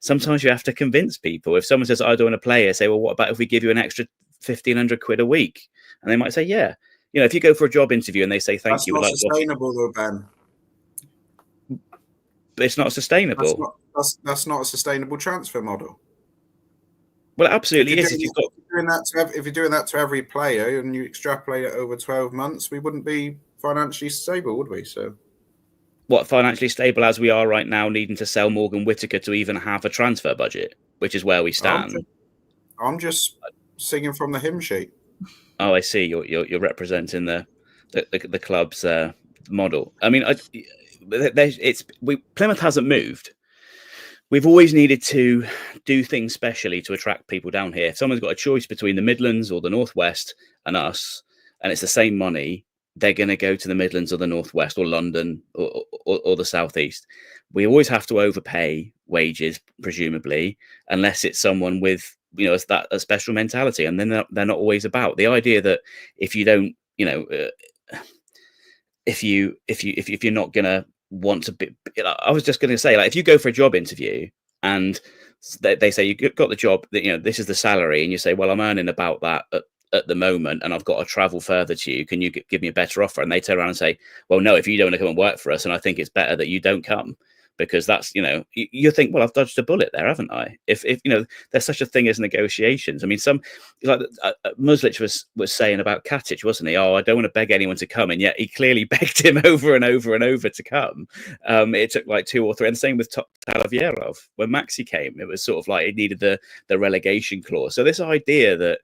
sometimes you have to convince people. If someone says, I don't want to play here, say, well, what about if we give you an extra 1,500 quid a week? And they might say, yeah. You know, if you go for a job interview and they say, thank you. That's not sustainable though, Ben. It's not sustainable. That's not a sustainable transfer model. Well, it absolutely is. If you're doing that to every player and you extrapolate it over 12 months, we wouldn't be financially stable, would we? So, what, financially stable as we are right now, needing to sell Morgan Whittaker to even have a transfer budget, which is where we stand. I'm just singing from the hymn sheet. Oh, I see. You're representing the club's model. I mean, Plymouth hasn't moved. We've always needed to do things specially to attract people down here. If someone's got a choice between the Midlands or the Northwest and us, and it's the same money, they're going to go to the Midlands or the Northwest or London or the Southeast. We always have to overpay wages, presumably, unless it's someone with, you know, a special mentality. And then they're not always about the idea that if you don't, you know, if you're not gonna want to be, I was just gonna say, like, if you go for a job interview and they say you got the job, that, you know, this is the salary, and you say, well, I'm earning about that at the moment, and I've got to travel further to you. Can you give me a better offer? And they turn around and say, well, no, if you don't want to come and work for us, and I think it's better that you don't come, because that's, you know, you think, well, I've dodged a bullet there, haven't I? If you know, there's such a thing as negotiations. I mean, some, like Muslic was saying about Katic, wasn't he? Oh, I don't want to beg anyone to come, and yet he clearly begged him over and over and over to come. It took like 2 or 3, and the same with Talavierov. When Maxi came, it was sort of like it needed the relegation clause. So this idea that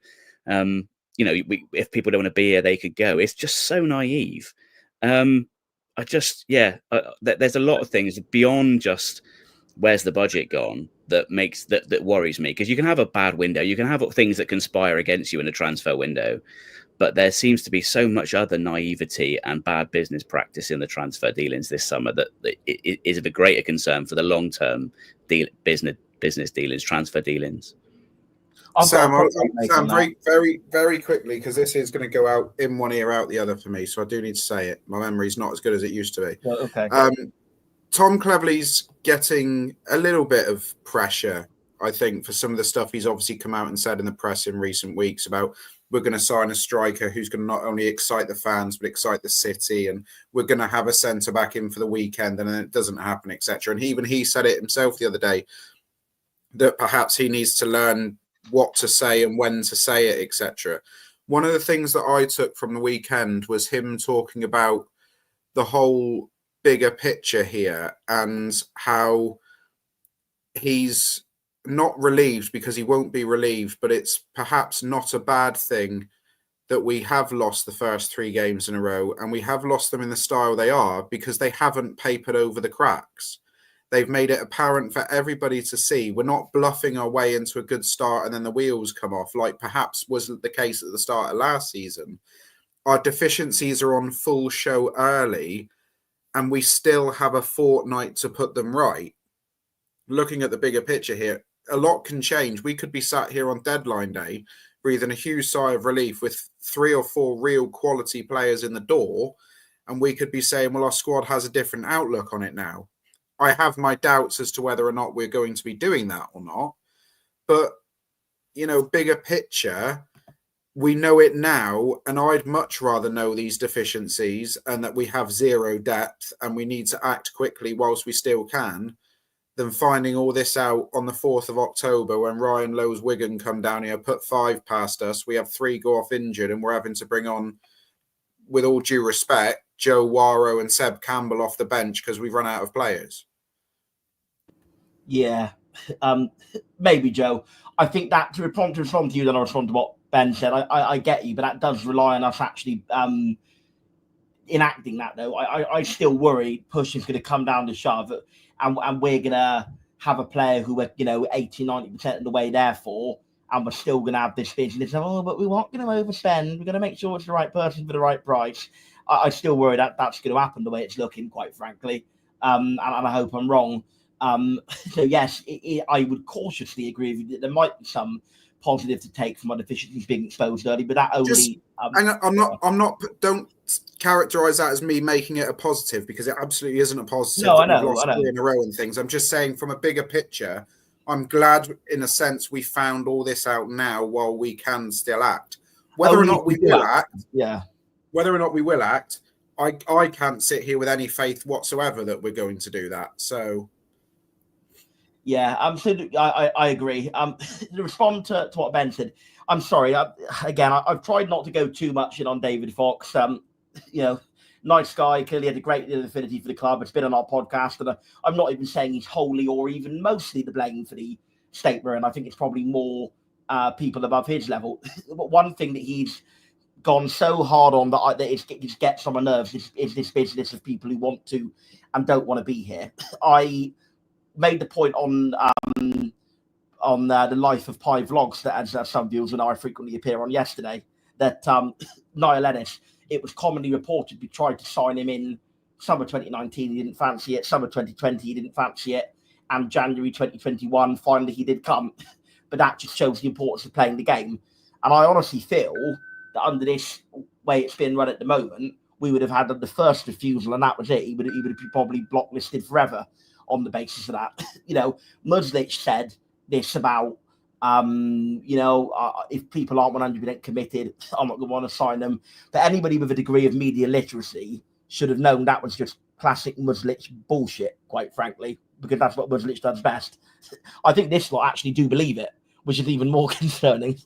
you know, if people don't want to be here, they could go. It's just so naive. There's a lot of things beyond just where's the budget gone that makes that worries me, because you can have a bad window, you can have things that conspire against you in a transfer window, but there seems to be so much other naivety and bad business practice in the transfer dealings this summer that it is of a greater concern for the long-term business dealings, transfer dealings. Sam, very, very quickly, because this is going to go out in one ear, out the other for me, so I do need to say it. My memory's not as good as it used to be. Well, okay. Tom Cleverley's getting a little bit of pressure, I think, for some of the stuff he's obviously come out and said in the press in recent weeks about we're going to sign a striker who's going to not only excite the fans but excite the city, and we're going to have a centre-back in for the weekend, and then it doesn't happen, etc. And even he said it himself the other day that perhaps he needs to learn what to say and when to say it, etc. One of the things that I took from the weekend was him talking about the whole bigger picture here and how he's not relieved, because he won't be relieved, but it's perhaps not a bad thing that we have lost the first 3 games in a row, and we have lost them in the style they are, because they haven't papered over the cracks. They've made it apparent for everybody to see. We're not bluffing our way into a good start and then the wheels come off, like perhaps wasn't the case at the start of last season. Our deficiencies are on full show early, and we still have a fortnight to put them right. Looking at the bigger picture here, a lot can change. We could be sat here on deadline day, breathing a huge sigh of relief with 3 or 4 real quality players in the door, and we could be saying, well, our squad has a different outlook on it now. I have my doubts as to whether or not we're going to be doing that or not. But, you know, bigger picture, we know it now, and I'd much rather know these deficiencies and that we have 0 depth and we need to act quickly whilst we still can, than finding all this out on the 4th of October when Ryan Lowe's Wigan come down here, put 5 past us, we have 3 go off injured, and we're having to bring on, with all due respect, Joe Waro and Seb Campbell off the bench because we've run out of players. Yeah, maybe, Joe. I think that to respond to you, then I'll respond to what Ben said. I get you, but that does rely on us actually enacting that, though. I still worry push is going to come down to shove, and we're going to have a player who we're, 80, 90% of the way there for, and we're still going to have this business of, oh, but we aren't going to overspend. We're going to make sure it's the right person for the right price. I still worry that that's going to happen the way it's looking, quite frankly, and I hope I'm wrong. So yes, I would cautiously agree with you that there might be some positive to take from our deficiencies being exposed early, but that only. I'm not. Don't characterize that as me making it a positive, because it absolutely isn't a positive. No, I know. We've lost 3 in a row and things. I'm just saying, from a bigger picture, I'm glad, in a sense, we found all this out now while we can still act. Whether or not we will act, Whether or not we will act, I can't sit here with any faith whatsoever that we're going to do that. So. Yeah, so I agree. To respond to what Ben said, I'm sorry. I've tried not to go too much in on David Fox. Nice guy, clearly had a great deal of affinity for the club. It's been on our podcast, and I'm not even saying he's wholly or even mostly to blame for the statement, and I think it's probably more people above his level. But one thing that he's gone so hard on that it gets on my nerves is this business of people who want to and don't want to be here. I made the point on the Life of Pi vlogs that, as some viewers and I frequently appear on yesterday, that Niall Ennis, it was commonly reported we tried to sign him in summer 2019, he didn't fancy it, summer 2020 he didn't fancy it, and January 2021 finally he did come. But that just shows the importance of playing the game. And I honestly feel that under this way it's being run at the moment, we would have had the first refusal, and that was it. He would be probably blocklisted forever on the basis of that. Mudslich said this about, if people aren't 100% committed, I'm not going to want to sign them. But anybody with a degree of media literacy should have known that was just classic Mudslich bullshit, quite frankly, because that's what Mudslich does best. I think this lot actually do believe it, which is even more concerning.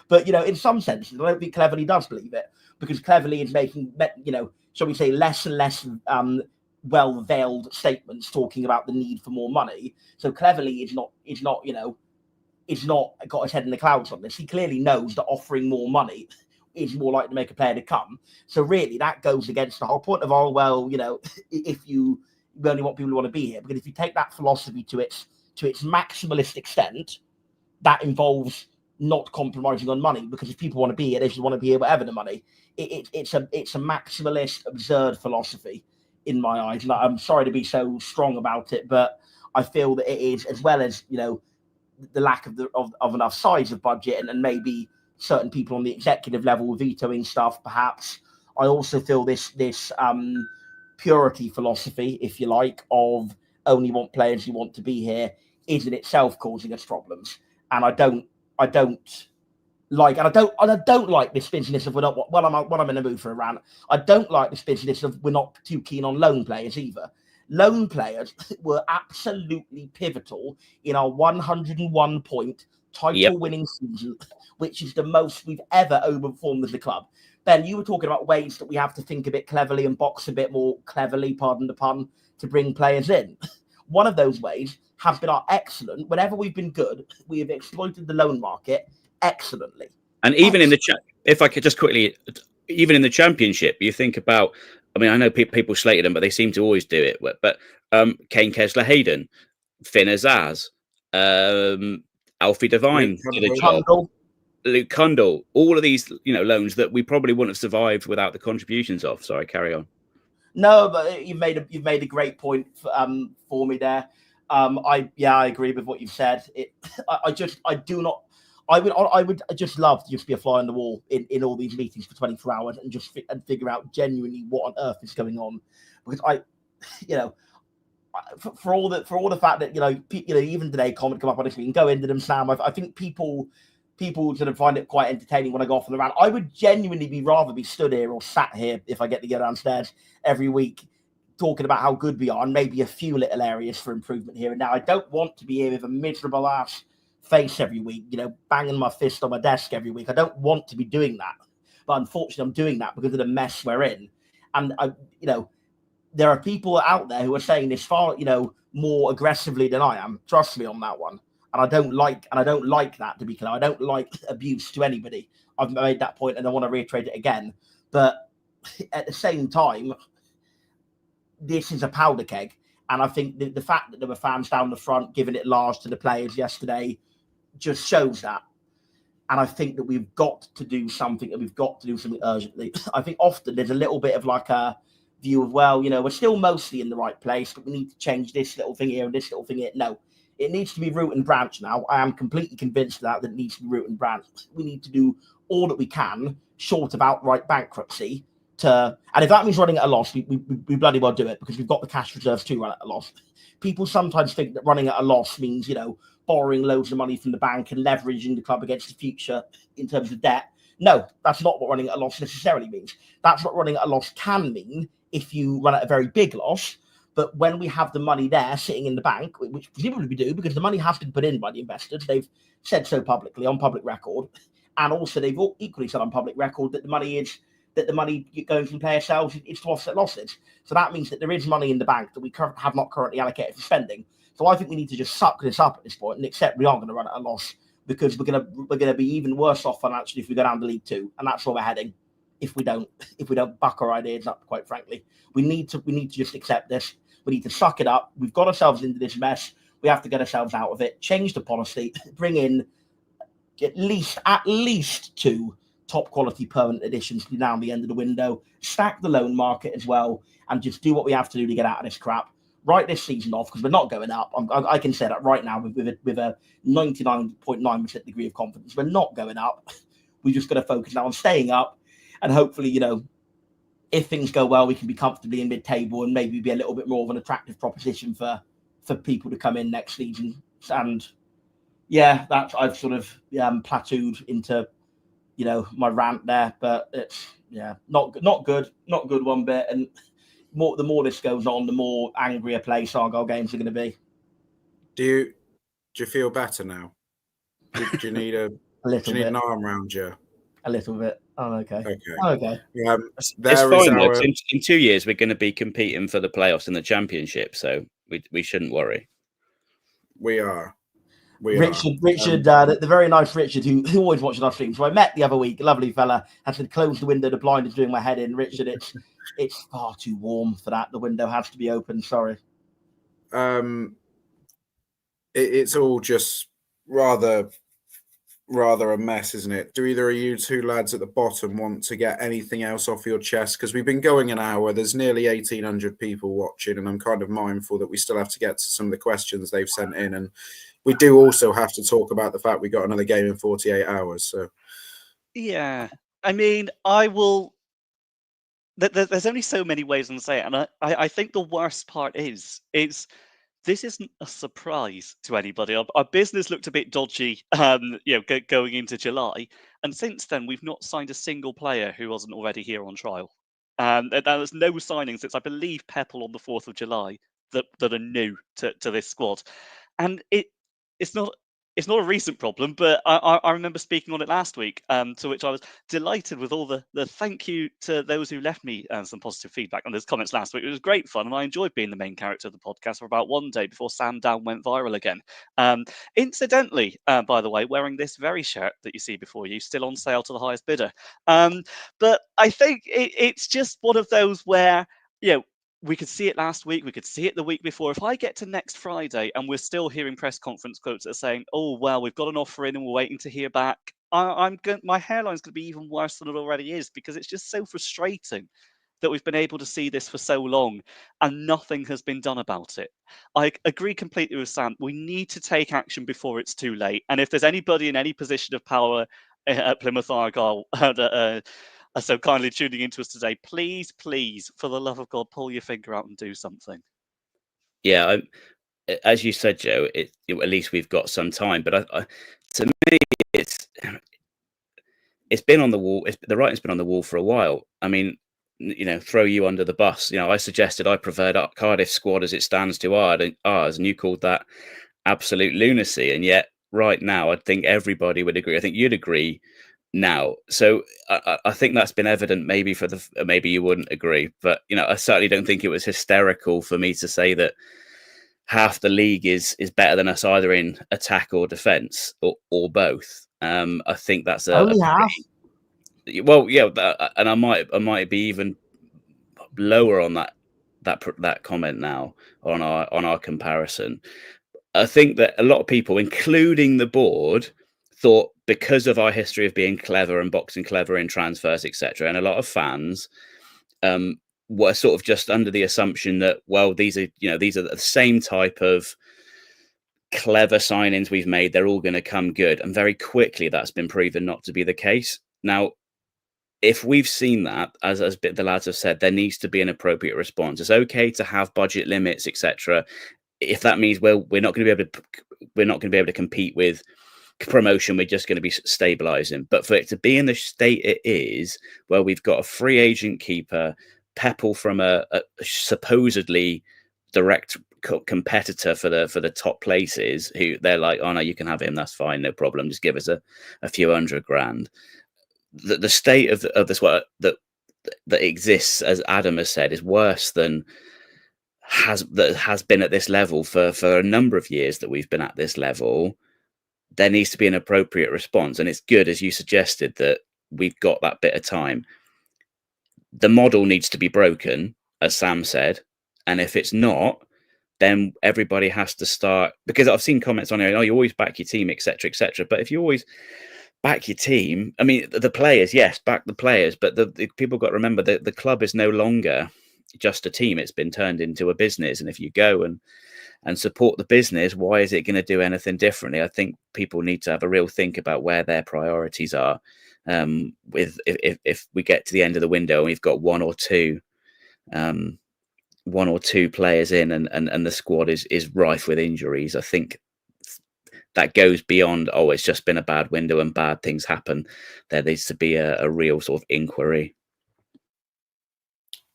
But, in some senses, I don't think Cleverley does believe it, because Cleverley is making, shall we say, less and less well-veiled statements talking about the need for more money. So Cleverley is not got his head in the clouds on this. He clearly knows that offering more money is more likely to make a player to come. So really, that goes against the whole point of, if you only want people who want to be here, because if you take that philosophy to its maximalist extent, that involves not compromising on money, because if people want to be here, they should want to be here whatever the money. It's a maximalist, absurd philosophy in my eyes. And I'm sorry to be so strong about it, but I feel that it is, as well as the lack of enough size of budget, and maybe certain people on the executive level vetoing stuff, perhaps. I also feel this purity philosophy, if you like, of only want players who want to be here, is in itself causing us problems. And I don't like this business of when I'm in a mood for a rant. I don't like this business of we're not too keen on loan players either. Loan players were absolutely pivotal in our 101-point title-winning season, which is the most we've ever overperformed as a club. Ben, you were talking about ways that we have to think a bit cleverly and box a bit more cleverly, pardon the pun, to bring players in. One of those ways has been our excellent. Whenever we've been good, we have exploited the loan market excellently. And even in the if I could just quickly, even in the Championship, you think about. I mean, I know people slated them, but they seem to always do it. But Kane Kessler-Hayden, Finn Azaz, Alfie Devine did a job. Luke Cundle, all of these, loans that we probably wouldn't have survived without the contributions of. Sorry, carry on. No, but you've made a great point for me there. I agree with what you've said. I would just love to just be a fly on the wall in all these meetings for 24 hours and just figure out genuinely what on earth is going on, because for all the fact that even today comment come up on this, we can go into them, Sam. I think people sort of find it quite entertaining when I go off on the rant. I would genuinely rather be stood here or sat here if I get to go downstairs every week talking about how good we are and maybe a few little areas for improvement here and now. I don't want to be here with a miserable ass face every week, banging my fist on my desk every week. I don't want to be doing that, but unfortunately I'm doing that because of the mess we're in. And there are people out there who are saying this far more aggressively than I am. Trust me on that one. And I don't like that, to be clear. I don't like abuse to anybody. I've made that point and I want to reiterate it again. But at the same time, this is a powder keg. And I think the fact that there were fans down the front giving it large to the players yesterday just shows that. And I think that we've got to do something, and we've got to do something urgently. I think often there's a little bit of like a view of, we're still mostly in the right place, but we need to change this little thing here and this little thing here. No, it needs to be root and branch now. I am completely convinced that it needs to be root and branch. We need to do all that we can, short of outright bankruptcy, and if that means running at a loss, we bloody well do it, because we've got the cash reserves to run at a loss. People sometimes think that running at a loss means, borrowing loads of money from the bank and leveraging the club against the future in terms of debt. No, that's not what running at a loss necessarily means. That's what running at a loss can mean if you run at a very big loss. But when we have the money there sitting in the bank, which presumably we do, because the money has been put in by the investors, they've said so publicly on public record, and also they've all equally said on public record that the money going from player sales is to offset losses. So that means that there is money in the bank that we have not currently allocated for spending. So I think we need to just suck this up at this point and accept we are going to run at a loss, because we're going to be even worse off financially if we go down to League Two, and that's where we're heading. If we don't buck our ideas up, quite frankly, we need to just accept this. We need to suck it up. We've got ourselves into this mess. We have to get ourselves out of it. Change the policy. Bring in at least 2 top quality permanent additions down the end of the window. Stack the loan market as well, and just do what we have to do to get out of this crap. Write this season off, because we're not going up. I can say that right now with a 99.9% degree of confidence. We're not going up. We just got to focus now on staying up, and hopefully, if things go well, we can be comfortably in mid-table and maybe be a little bit more of an attractive proposition for people to come in next season. And yeah, that's I've sort of plateaued into, you know, my rant there, but it's not good one bit. And the more this goes on, the more angry a place Argyle games are going to be. Do you feel better now? Do you need a little bit, an arm around you? A little bit. Oh, okay. Okay. It's fine, though. In 2 years, we're going to be competing for the playoffs and the championship, so we shouldn't worry. We are. Richard, the very nice Richard, who always watches our streams, who I met the other week, a lovely fella, had to close the window. The blind is doing my head in. Richard, it's far too warm for that. The window has to be open. Sorry. It's all just rather a mess, isn't it? Do either of you two lads at the bottom want to get anything else off your chest? Because we've been going an hour. There's nearly 1,800 people watching, and I'm kind of mindful that we still have to get to some of the questions they've sent in, and we do also have to talk about the fact we got another game in 48 hours. So, yeah, I mean, I will. There's only so many ways to say it, and I think the worst part is this isn't a surprise to anybody. Our business looked a bit dodgy, going into July, and since then we've not signed a single player who wasn't already here on trial. There's no signings since I believe Peppel on the 4th of July that are new to this squad, and it's not a recent problem, but I remember speaking on it last week, to which I was delighted with all the thank you to those who left me some positive feedback on those comments last week. It was great fun, and I enjoyed being the main character of the podcast for about one day before Sam Down went viral again. Incidentally, by the way, wearing this very shirt that you see before you, still on sale to the highest bidder. But I think it's just one of those where, we could see it last week. We could see it the week before. If I get to next Friday and we're still hearing press conference quotes that are saying, "Oh well, we've got an offer in and we're waiting to hear back," my hairline's going to be even worse than it already is, because it's just so frustrating that we've been able to see this for so long and nothing has been done about it. I agree completely with Sam. We need to take action before it's too late. And if there's anybody in any position of power at Plymouth Argyle are so kindly tuning into us today, please, for the love of God, pull your finger out and do something. Yeah, as you said, Joe, at least we've got some time. But to me, it's been on the wall. The writing's been on the wall for a while. I mean, throw you under the bus. I suggested I preferred Cardiff squad as it stands to ours, and you called that absolute lunacy. And yet, right now, I think everybody would agree. I think you'd agree now. So I think that's been evident. Maybe maybe you wouldn't agree, but I certainly don't think it was hysterical for me to say that half the league is better than us, either in attack or defence, or both. I think that's only half. Well, yeah, and I might be even lower on that comment now on our comparison. I think that a lot of people, including the board, thought, because of our history of being clever and boxing clever in transfers, etc., and a lot of fans were sort of just under the assumption that, well, these are the same type of clever signings we've made. They're all going to come good, and very quickly that's been proven not to be the case. Now, if we've seen that, as the lads have said, there needs to be an appropriate response. It's okay to have budget limits, etc. If that means, well, we're not going to be able to compete with promotion, we're just going to be stabilizing. But for it to be in the state it is, where we've got a free agent keeper, Peppel from a supposedly direct competitor for the top places, who they're like, "Oh no, you can have him, that's fine, no problem, just give us a few $100,000." The state of this work that exists, as Adam has said, is worse than has been at this level for a number of years that we've been at this level. There needs to be an appropriate response, and it's good, as you suggested, that we've got that bit of time. The model needs to be broken, as Sam said, and if it's not, then everybody has to start, because I've seen comments on here, "Oh, you always back your team, etc., etc." But if you always back your team, I mean, the players, yes, back the players, but the people got to remember that the club is no longer just a team. It's been turned into a business, and if you go and support the business, why is it going to do anything differently? I think people need to have a real think about where their priorities are, With if we get to the end of the window and we've got one or two players in and the squad is rife with injuries, I think that goes beyond, oh, it's just been a bad window and bad things happen. There needs to be a real sort of inquiry.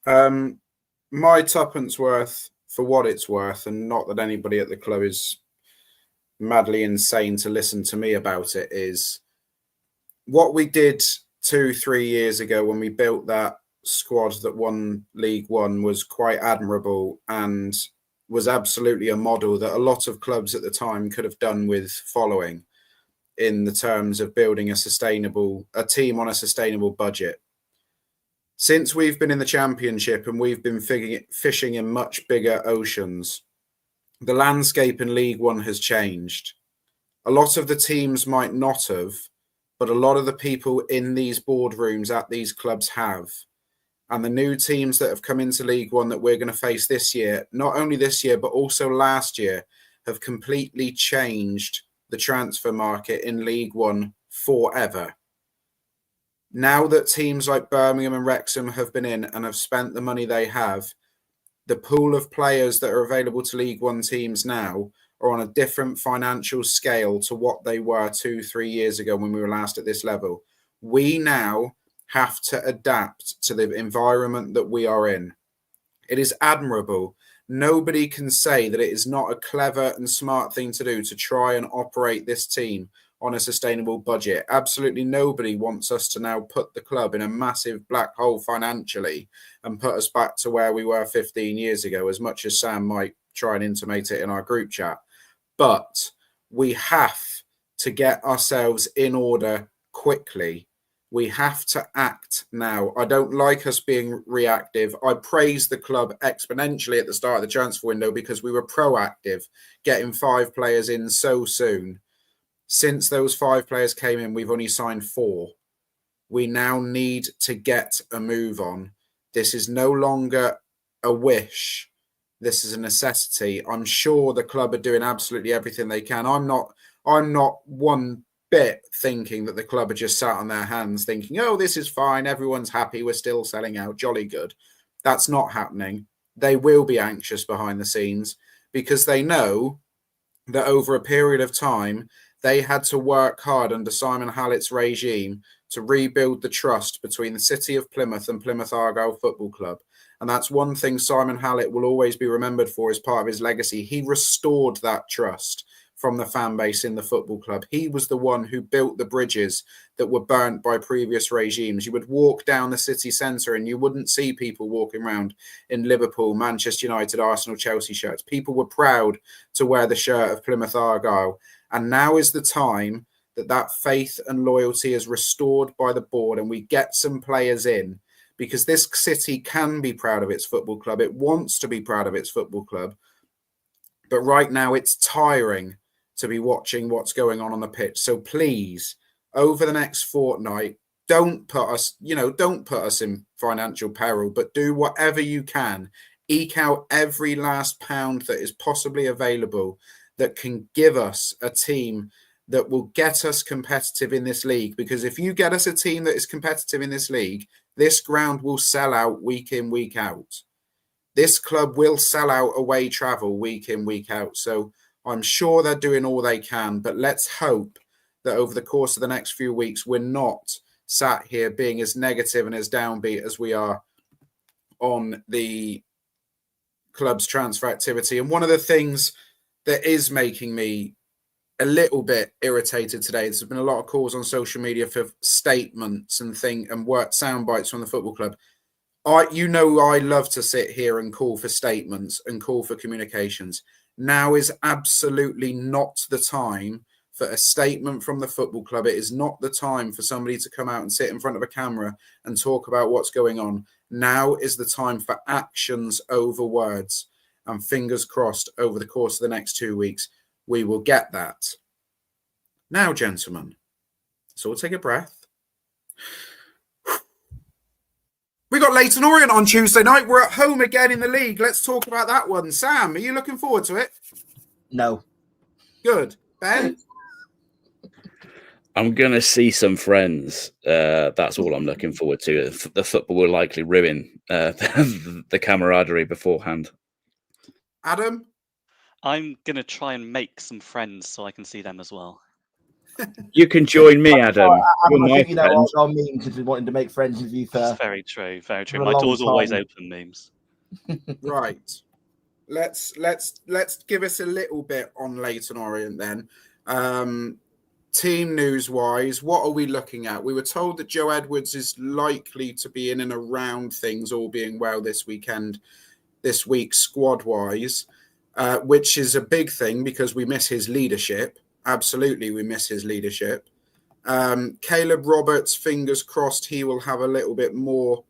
My tuppence worth, for what it's worth, and not that anybody at the club is madly insane to listen to me about it, is what we did 2-3 years ago when we built that squad that won League One was quite admirable and was absolutely a model that a lot of clubs at the time could have done with following, in the terms of building a team on a sustainable budget. Since we've been in the Championship and we've been fishing in much bigger oceans, the landscape in League One has changed. A lot of the teams might not have, but a lot of the people in these boardrooms at these clubs have. And the new teams that have come into League One that we're going to face this year, not only this year, but also last year, have completely changed the transfer market in League One forever. Now that teams like Birmingham and Wrexham have been in and have spent the money they have, the pool of players that are available to League One teams now are on a different financial scale to what they were 2-3 years ago when we were last at this level. We now have to adapt to the environment that we are in. It is admirable. Nobody can say that it is not a clever and smart thing to do to try and operate this team on a sustainable budget. Absolutely nobody wants us to now put the club in a massive black hole financially and put us back to where we were 15 years ago, as much as Sam might try and intimate it in our group chat. But we have to get ourselves in order quickly. We have to act now. I don't like us being reactive. I praise the club exponentially at the start of the transfer window because we were proactive, getting 5 players in so soon. Since those 5 players came in, we've only signed 4. We now need to get a move on. This is no longer a wish. This is a necessity. I'm sure the club are doing absolutely everything they can. I'm not one bit thinking that the club are just sat on their hands thinking, oh, this is fine, everyone's happy, we're still selling out, jolly good. That's not happening. They will be anxious behind the scenes because they know that over a period of time, they had to work hard under Simon Hallett's regime to rebuild the trust between the city of Plymouth and Plymouth Argyle Football Club. And that's one thing Simon Hallett will always be remembered for as part of his legacy. He restored that trust from the fan base in the football club. He was the one who built the bridges that were burnt by previous regimes. You would walk down the city centre and you wouldn't see people walking around in Liverpool, Manchester United, Arsenal, Chelsea shirts. People were proud to wear the shirt of Plymouth Argyle. And now is the time that faith and loyalty is restored by the board and we get some players in, because this city can be proud of its football club. It wants to be proud of its football club. But right now it's tiring to be watching what's going on the pitch. So please, over the next fortnight, don't put us in financial peril, but do whatever you can. Eke out every last pound that is possibly available that can give us a team that will get us competitive in this league. Because if you get us a team that is competitive in this league, this ground will sell out week in, week out. This club will sell out away travel week in, week out. So I'm sure they're doing all they can, but let's hope that over the course of the next few weeks, we're not sat here being as negative and as downbeat as we are on the club's transfer activity. And one of the things that is making me a little bit irritated today, there's been a lot of calls on social media for statements and sound bites from the football club. I love to sit here and call for statements and call for communications. Now is absolutely not the time for a statement from the football club. It is not the time for somebody to come out and sit in front of a camera and talk about what's going on. Now is the time for actions over words. And fingers crossed, over the course of the next 2 weeks, we will get that. Now, gentlemen, let's all take a breath. We got Leyton Orient on Tuesday night. We're at home again in the league. Let's talk about that one. Sam, are you looking forward to it? No. Good. Ben? I'm going to see some friends. That's all I'm looking forward to. The football will likely ruin the camaraderie beforehand. Adam? I'm going to try and make some friends so I can see them as well. You can join me, Adam. You're I my think you know friend. our memes because we wanted to make friends with you That's for very true. Very true. for a My long door's always time. open, memes. Right. Let's give us a little bit on Leyton Orient then. Team news wise, what are we looking at? We were told that Joe Edwards is likely to be in and around things, all being well, this week squad wise, which is a big thing because we miss his leadership. Absolutely, we miss his leadership. Caleb Roberts, fingers crossed, he will have a little bit more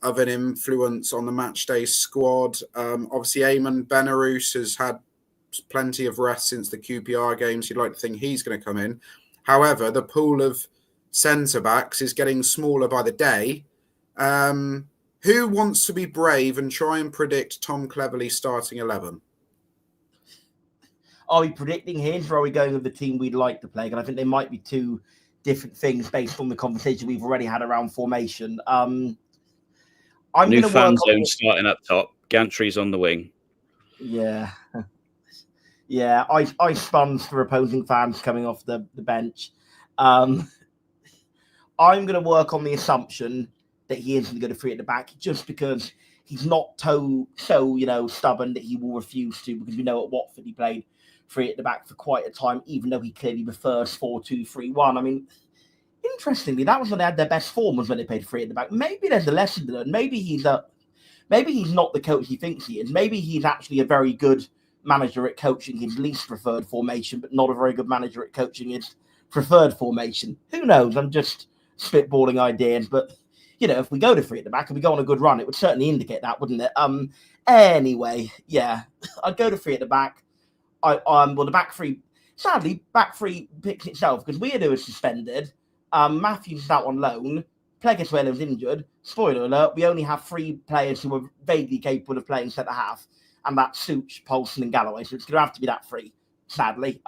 of an influence on the matchday squad. Obviously, Eamon Benarous has had plenty of rest since the QPR games. You'd like to think he's going to come in. However, the pool of centre-backs is getting smaller by the day. Who wants to be brave and try and predict Tom Cleverley's starting 11? Are we predicting his, or are we going with the team we'd like to play? And I think there might be two different things based on the conversation we've already had around formation. I'm New going to fan work zone on starting up top. Gantry's on the wing. Yeah. Yeah, ice sponge for opposing fans coming off the bench. I'm going to work on the assumption that he isn't going to free at the back just because he's not so stubborn that he will refuse to, because we know at Watford he played free at the back for quite a time, even though he clearly prefers 4-2-3-1. I mean, interestingly, that was when they had their best form, was when they played free at the back. Maybe there's a lesson to learn. Maybe he's not the coach he thinks he is. Maybe he's actually a very good manager at coaching his least preferred formation, but not a very good manager at coaching his preferred formation. Who knows? I'm just spitballing ideas, but if we go to free at the back and we go on a good run, it would certainly indicate that, wouldn't it? Anyway, yeah, I'd go to free at the back. The back three, sadly, back three picks itself because Weirdo is suspended. Matthews is out on loan. Plegaswell is injured. Spoiler alert, we only have 3 players who are vaguely capable of playing centre half, and that's Such, Poulsen, and Galloway. So it's going to have to be that 3, sadly.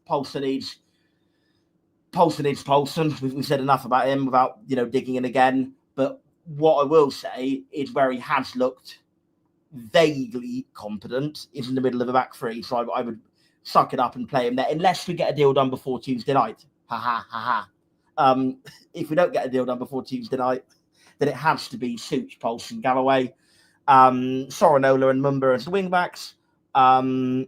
Poulsen needs Poulsen. We've said enough about him without digging in again. But what I will say is where he has looked vaguely competent is in the middle of the back 3. So I would suck it up and play him there, unless we get a deal done before Tuesday night. Ha ha ha ha. If we don't get a deal done before Tuesday night, then it has to be Such, Poulsen, Galloway, Sorinola and Mumba as the wing-backs. I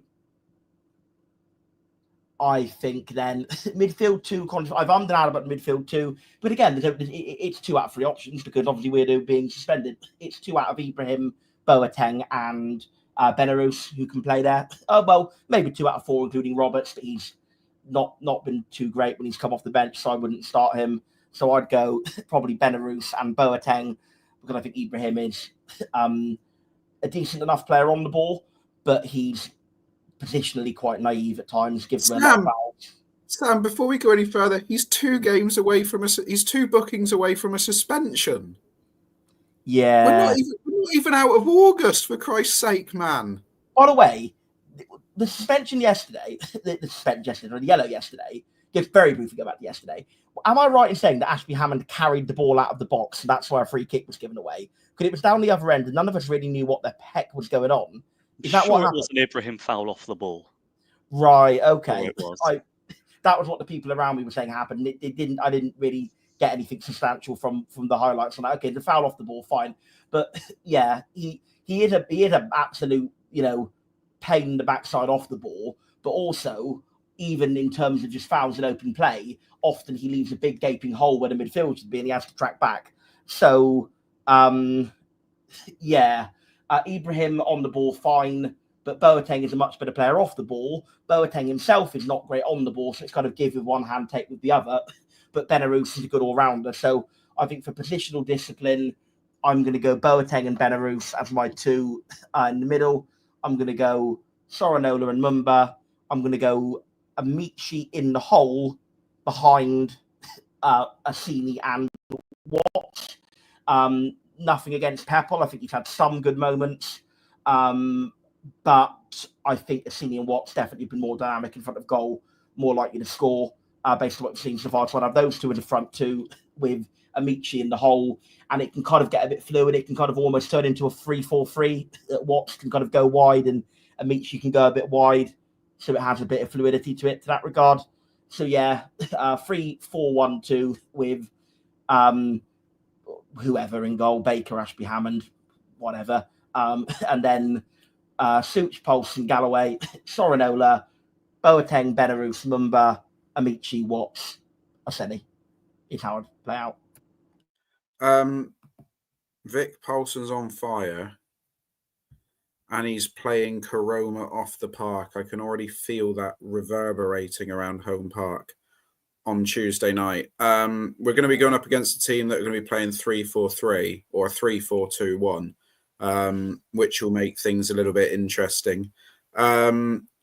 think then midfield 2, I've ummed and out about midfield 2, but again, it's 2 out of 3 options because obviously Weirdo being suspended. It's 2 out of Ibrahim, Boateng and Benarous who can play there. Oh, well, maybe 2 out of 4, including Roberts, but he's not been too great when he's come off the bench, so I wouldn't start him. So I'd go probably Benarous and Boateng because I think Ibrahim is a decent enough player on the ball, but he's positionally quite naive at times. Gives him a lot of fouls. Sam, before we go any further, he's 2 games away from he's 2 bookings away from a suspension. Yeah, we're not even out of August, for Christ's sake, man. By the way, the suspension yesterday, the yellow yesterday, just very briefly go back to yesterday. Am I right in saying that Ashby Hammond carried the ball out of the box and that's why a free kick was given away? Because it was down the other end and none of us really knew what the heck was going on. Is that what happened? It was an Ibrahim foul off the ball. Right, okay. It was. That was what the people around me were saying happened. I didn't really get anything substantial from the highlights on that. Okay, the foul off the ball, fine. But yeah, he is an absolute, pain in the backside off the ball, but also even in terms of just fouls in open play, often he leaves a big gaping hole where the midfield should be and he has to track back. So Ibrahim on the ball, fine, but Boateng is a much better player off the ball. Boateng himself is not great on the ball, so it's kind of give with one hand, take with the other. But Benarous is a good all-rounder. So I think for positional discipline, I'm going to go Boateng and Benarous as my 2 in the middle. I'm going to go Sorinola and Mumba. I'm going to go Amici in the hole behind Assini and Watts. Nothing against Pepple. I think he's had some good moments. But I think Assini and Watts definitely been more dynamic in front of goal, more likely to score. based on what we've seen so far. So I'd have those two in the front two with Amici in the hole, and it can kind of get a bit fluid. It can kind of almost turn into a 3-4-3. Watts can kind of go wide, and Amici can go a bit wide, so it has a bit of fluidity to it to that regard. So yeah, 3-4-1-2 with whoever in goal, Baker, Ashby, Hammond, whatever, and then Such, Paulson, Galloway, Sorinola, Boateng, Belarus, Mumba, Amici, Watts, Oseni is how I'd play out. Vic Paulson's on fire, and he's playing Karoma off the park. I can already feel that reverberating around home park on Tuesday night. We're going to be going up against a team that are going to be playing 3-4-3 or 3-4-2-1, which will make things a little bit interesting.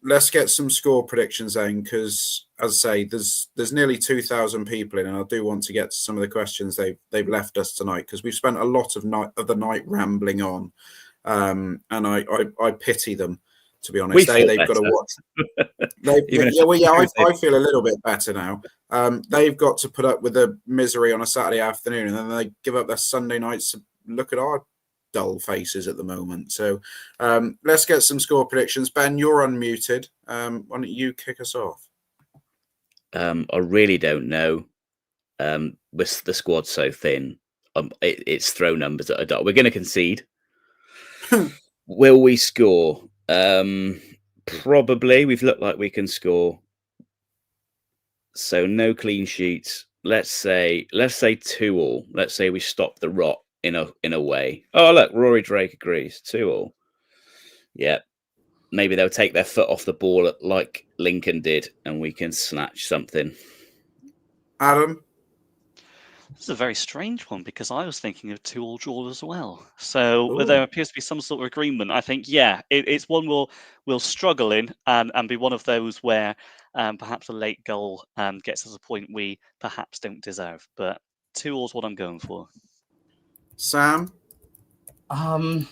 Let's get some score predictions then, because as I say, there's nearly 2,000 people in, and I do want to get to some of the questions they've left us tonight, because we've spent a lot of the night rambling on, and I pity them, to be honest. They've got to watch. I feel a little bit better now. They've got to put up with the misery on a Saturday afternoon, and then they give up their Sunday nights to look at our dull faces at the moment. So let's get some score predictions. Ben, you're unmuted. Why don't you kick us off? I really don't know. With the squad so thin, it's throw numbers at a dot. We're going to concede. Will we score? Probably. We've looked like we can score. So no clean sheets. Let's say 2-2. Let's say we stop the rot in a way. Oh look, Rory Drake agrees. 2-2. Yeah. Maybe they'll take their foot off the ball like Lincoln did, and we can snatch something. Adam? This is a very strange one, because I was thinking of 2-2 draw as well. So Ooh. there appears to be some sort of agreement. I think, yeah, it's one we'll struggle in and be one of those where perhaps a late goal gets us a point we perhaps don't deserve. But 2-2 is what I'm going for. Sam? I'm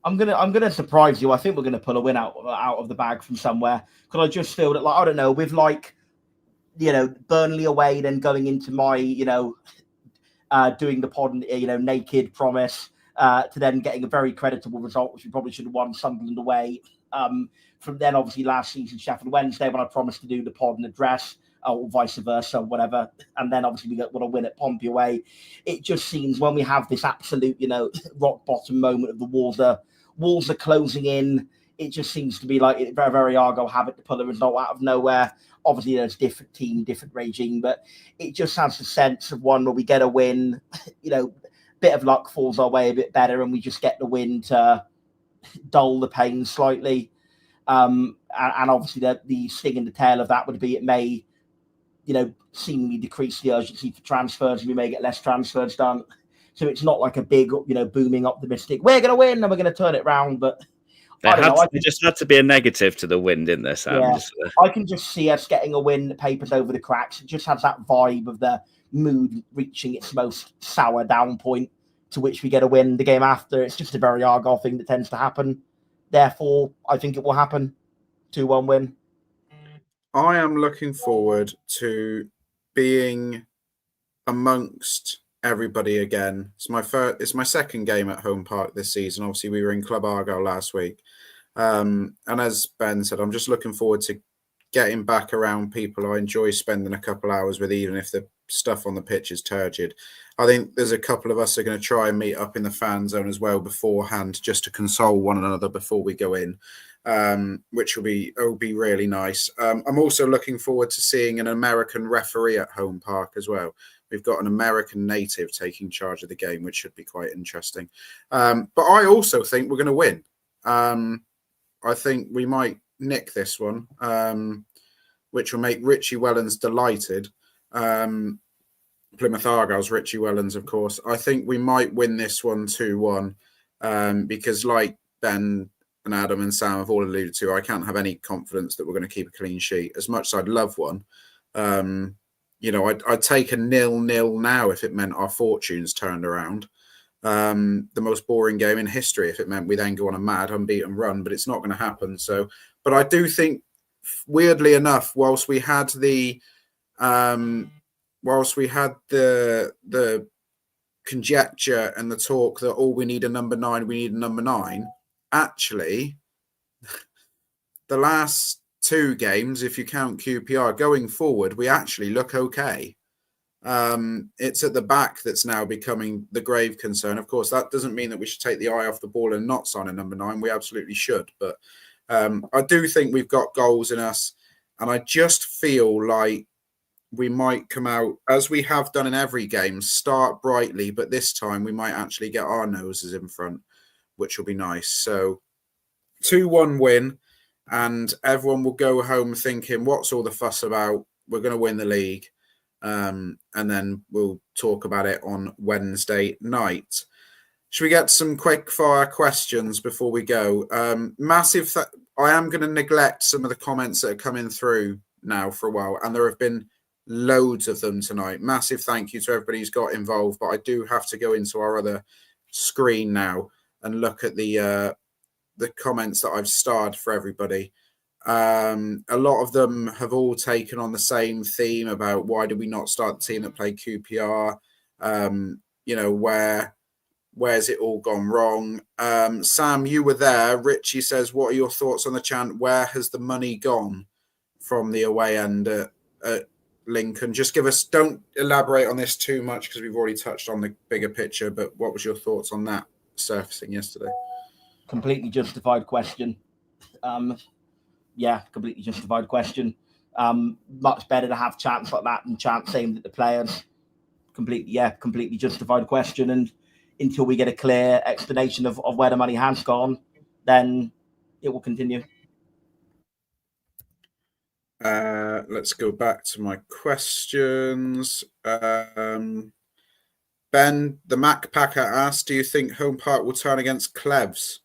gonna surprise you. I think we're gonna pull a win out of the bag from somewhere, because I just feel that, like, I don't know, with like, Burnley away, then going into my, doing the pod, naked promise, to then getting a very creditable result, which we probably should have won, Sunderland away. From then, obviously, last season, Sheffield Wednesday, when I promised to do the pod and address, or vice versa, whatever. And then, obviously, we got a win at Pompey away. It just seems when we have this absolute, rock bottom moment of the walls are closing in, it just seems to be like a very, very Argyle habit to pull a result out of nowhere. Obviously, there's different team, different regime, but it just has the sense of one where we get a win, bit of luck falls our way a bit better, and we just get the win to dull the pain slightly. And obviously, the sting in the tail of that would be it may, seemingly decrease the urgency for transfers, and we may get less transfers done. So it's not like a big, booming optimistic, we're going to win and we're going to turn it round, but There just had to be a negative to the win, didn't there, Sam? Yeah, I can just see us getting a win that papers over the cracks. It just has that vibe of the mood reaching its most sour down point, to which we get a win the game after. It's just a very Argyle thing that tends to happen. Therefore, I think it will happen. 2-1 win. I am looking forward to being amongst everybody again. It's my second game at home park this season. Obviously, we were in Club Argyle last week. And as Ben said, I'm just looking forward to getting back around people I enjoy spending a couple hours with, even if the stuff on the pitch is turgid. I think there's a couple of us that are going to try and meet up in the fan zone as well beforehand, just to console one another before we go in, which will be really nice. I'm also looking forward to seeing an American referee at home park as well. We've got an American native taking charge of the game, which should be quite interesting. But I also think we're going to win. I think we might nick this one, which will make Richie Wellens delighted. Plymouth Argyle's Richie Wellens, of course. I think we might win this one 2-1, because like Ben and Adam and Sam have all alluded to, I can't have any confidence that we're going to keep a clean sheet. As much as I'd love one, I'd take a 0-0 now if it meant our fortunes turned around. The most boring game in history if it meant we then go on a mad unbeaten run, but it's not going to happen. So, but I do think weirdly enough, whilst we had the conjecture and the talk that we need a number 9, actually the last 2 games, if you count QPR, going forward, we actually look okay. It's at the back that's now becoming the grave concern. Of course, that doesn't mean that we should take the eye off the ball and not sign a number 9. We absolutely should. But I do think we've got goals in us. And I just feel like we might come out, as we have done in every game, start brightly. But this time we might actually get our noses in front, which will be nice. So 2-1 win. And everyone will go home thinking, what's all the fuss about? We're going to win the league. And then we'll talk about it on Wednesday night. Should we get some quick fire questions before we go? I am going to neglect some of the comments that are coming through now for a while, and there have been loads of them tonight. Massive thank you to everybody who's got involved, but I do have to go into our other screen now and look at the comments that I've starred for everybody. A lot of them have all taken on the same theme about why did we not start the team that played QPR? Where's it all gone wrong? Sam, you were there. Richie says, what are your thoughts on the chant, where has the money gone, from the away end at Lincoln? Just give us, don't elaborate on this too much because we've already touched on the bigger picture, but what was your thoughts on that surfacing yesterday? Completely justified question. Completely justified question. Much better to have chants like that than chants aimed at the players. Completely justified question. And until we get a clear explanation of where the money has gone, then it will continue. Let's go back to my questions. Ben, the Mac Packer asked, do you think Home Park will turn against Clevs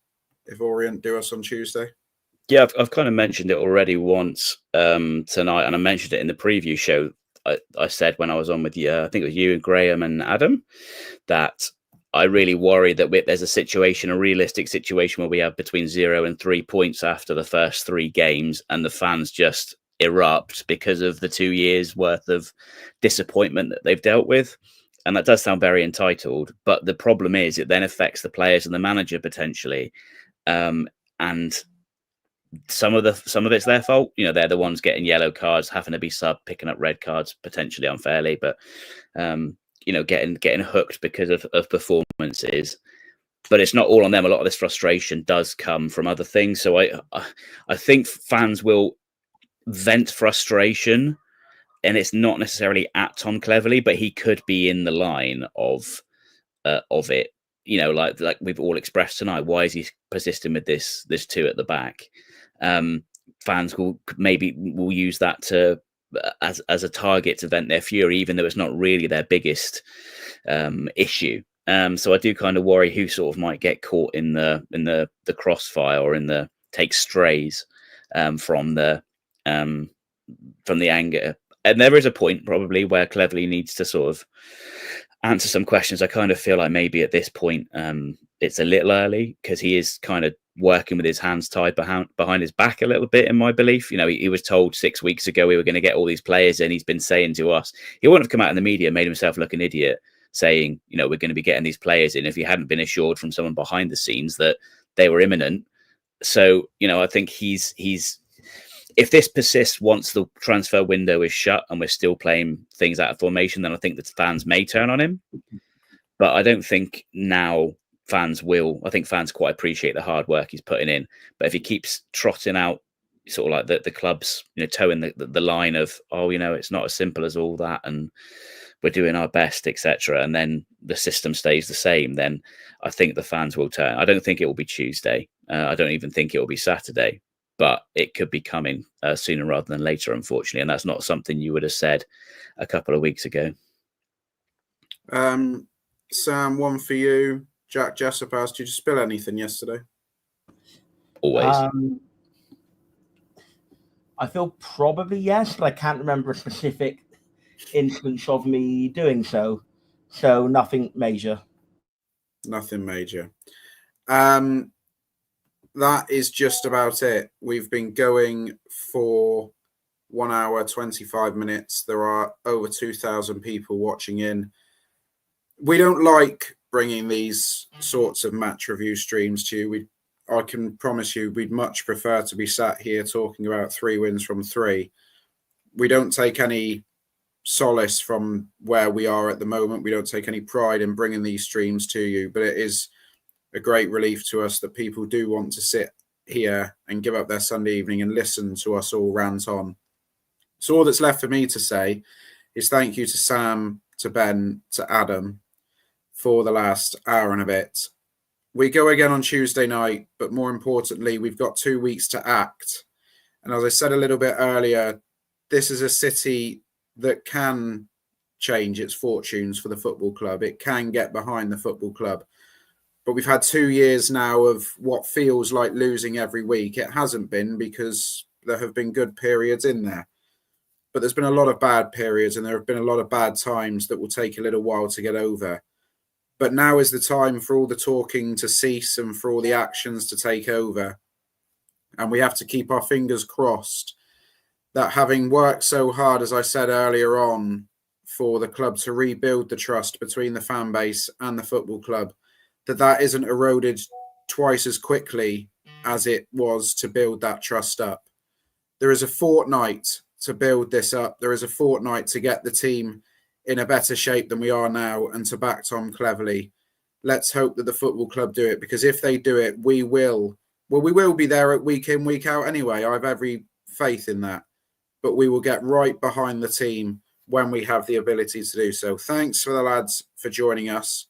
if Orient do us on Tuesday? Yeah, I've kind of mentioned it already once tonight, and I mentioned it in the preview show. I said when I was on with you, I think it was you and Graham and Adam, that I really worry that there's a realistic situation where we have between 0 and 3 points after the first 3 games, and the fans just erupt because of the 2 years worth of disappointment that they've dealt with. And that does sound very entitled, but the problem is it then affects the players and the manager potentially. And some of it's their fault. They're the ones getting yellow cards, having to be sub, picking up red cards potentially unfairly, but getting hooked because of performances. But it's not all on them. A lot of this frustration does come from other things. So I think fans will vent frustration, and it's not necessarily at Tom Cleverley, but he could be in the line of it. Like we've all expressed tonight. Why is he persisting with this 2 at the back? Fans will use that to as a target to vent their fury, even though it's not really their biggest issue. So I do kind of worry who sort of might get caught in the crossfire or take strays from the anger. And there is a point probably where Cleverley needs to sort of answer some questions. I kind of feel like maybe at this point it's a little early, because he is kind of working with his hands tied behind his back a little bit, in my belief. He was told 6 weeks ago we were going to get all these players in. He's been saying to us, he wouldn't have come out in the media, made himself look an idiot, saying, we're going to be getting these players in, if he hadn't been assured from someone behind the scenes that they were imminent. So, I think he's if this persists once the transfer window is shut and we're still playing things out of formation, then I think the fans may turn on him. But I don't think now fans will. I think fans quite appreciate the hard work he's putting in. But if he keeps trotting out sort of like the club's, toeing the line of, it's not as simple as all that, and we're doing our best, etc., and then the system stays the same, then I think the fans will turn. I don't think it will be Tuesday. I don't even think it will be Saturday. But it could be coming sooner rather than later, unfortunately. And that's not something you would have said a couple of weeks ago. Sam, one for you. Jack Jessup asked, did you spill anything yesterday? Always. I feel probably yes, but I can't remember a specific instance of me doing so. So nothing major. Nothing major. that is just about it. We've been going for 1 hour, 25 minutes. There are over 2,000 people watching in. We don't like bringing these sorts of match review streams to you. I can promise you we'd much prefer to be sat here talking about 3 wins from 3. We don't take any solace from where we are at the moment. We don't take any pride in bringing these streams to you, but it is a great relief to us that people do want to sit here and give up their Sunday evening and listen to us all rant on. So all that's left for me to say is thank you to Sam, to Ben, to Adam for the last hour and a bit. We go again on Tuesday night, but more importantly, we've got 2 weeks to act. And as I said a little bit earlier, this is a city that can change its fortunes for the football club. It can get behind the football club. But we've had 2 years now of what feels like losing every week. It hasn't been, because there have been good periods in there. But there's been a lot of bad periods, and there have been a lot of bad times that will take a little while to get over. But now is the time for all the talking to cease and for all the actions to take over. And we have to keep our fingers crossed that, having worked so hard, as I said earlier on, for the club to rebuild the trust between the fan base and the football club, that isn't eroded twice as quickly as it was to build that trust up. There is a fortnight to build this up. There is a fortnight to get the team in a better shape than we are now and to back Tom Cleverley. Let's hope that the football club do it, because if they do it, we will be there at week in, week out anyway. I have every faith in that. But we will get right behind the team when we have the ability to do so. Thanks for the lads for joining us.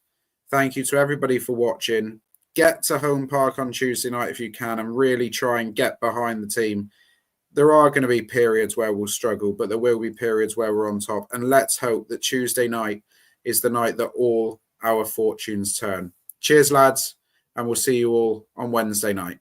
Thank you to everybody for watching. Get to Home Park on Tuesday night if you can, and really try and get behind the team. There are going to be periods where we'll struggle, but there will be periods where we're on top. And let's hope that Tuesday night is the night that all our fortunes turn. Cheers, lads, and we'll see you all on Wednesday night.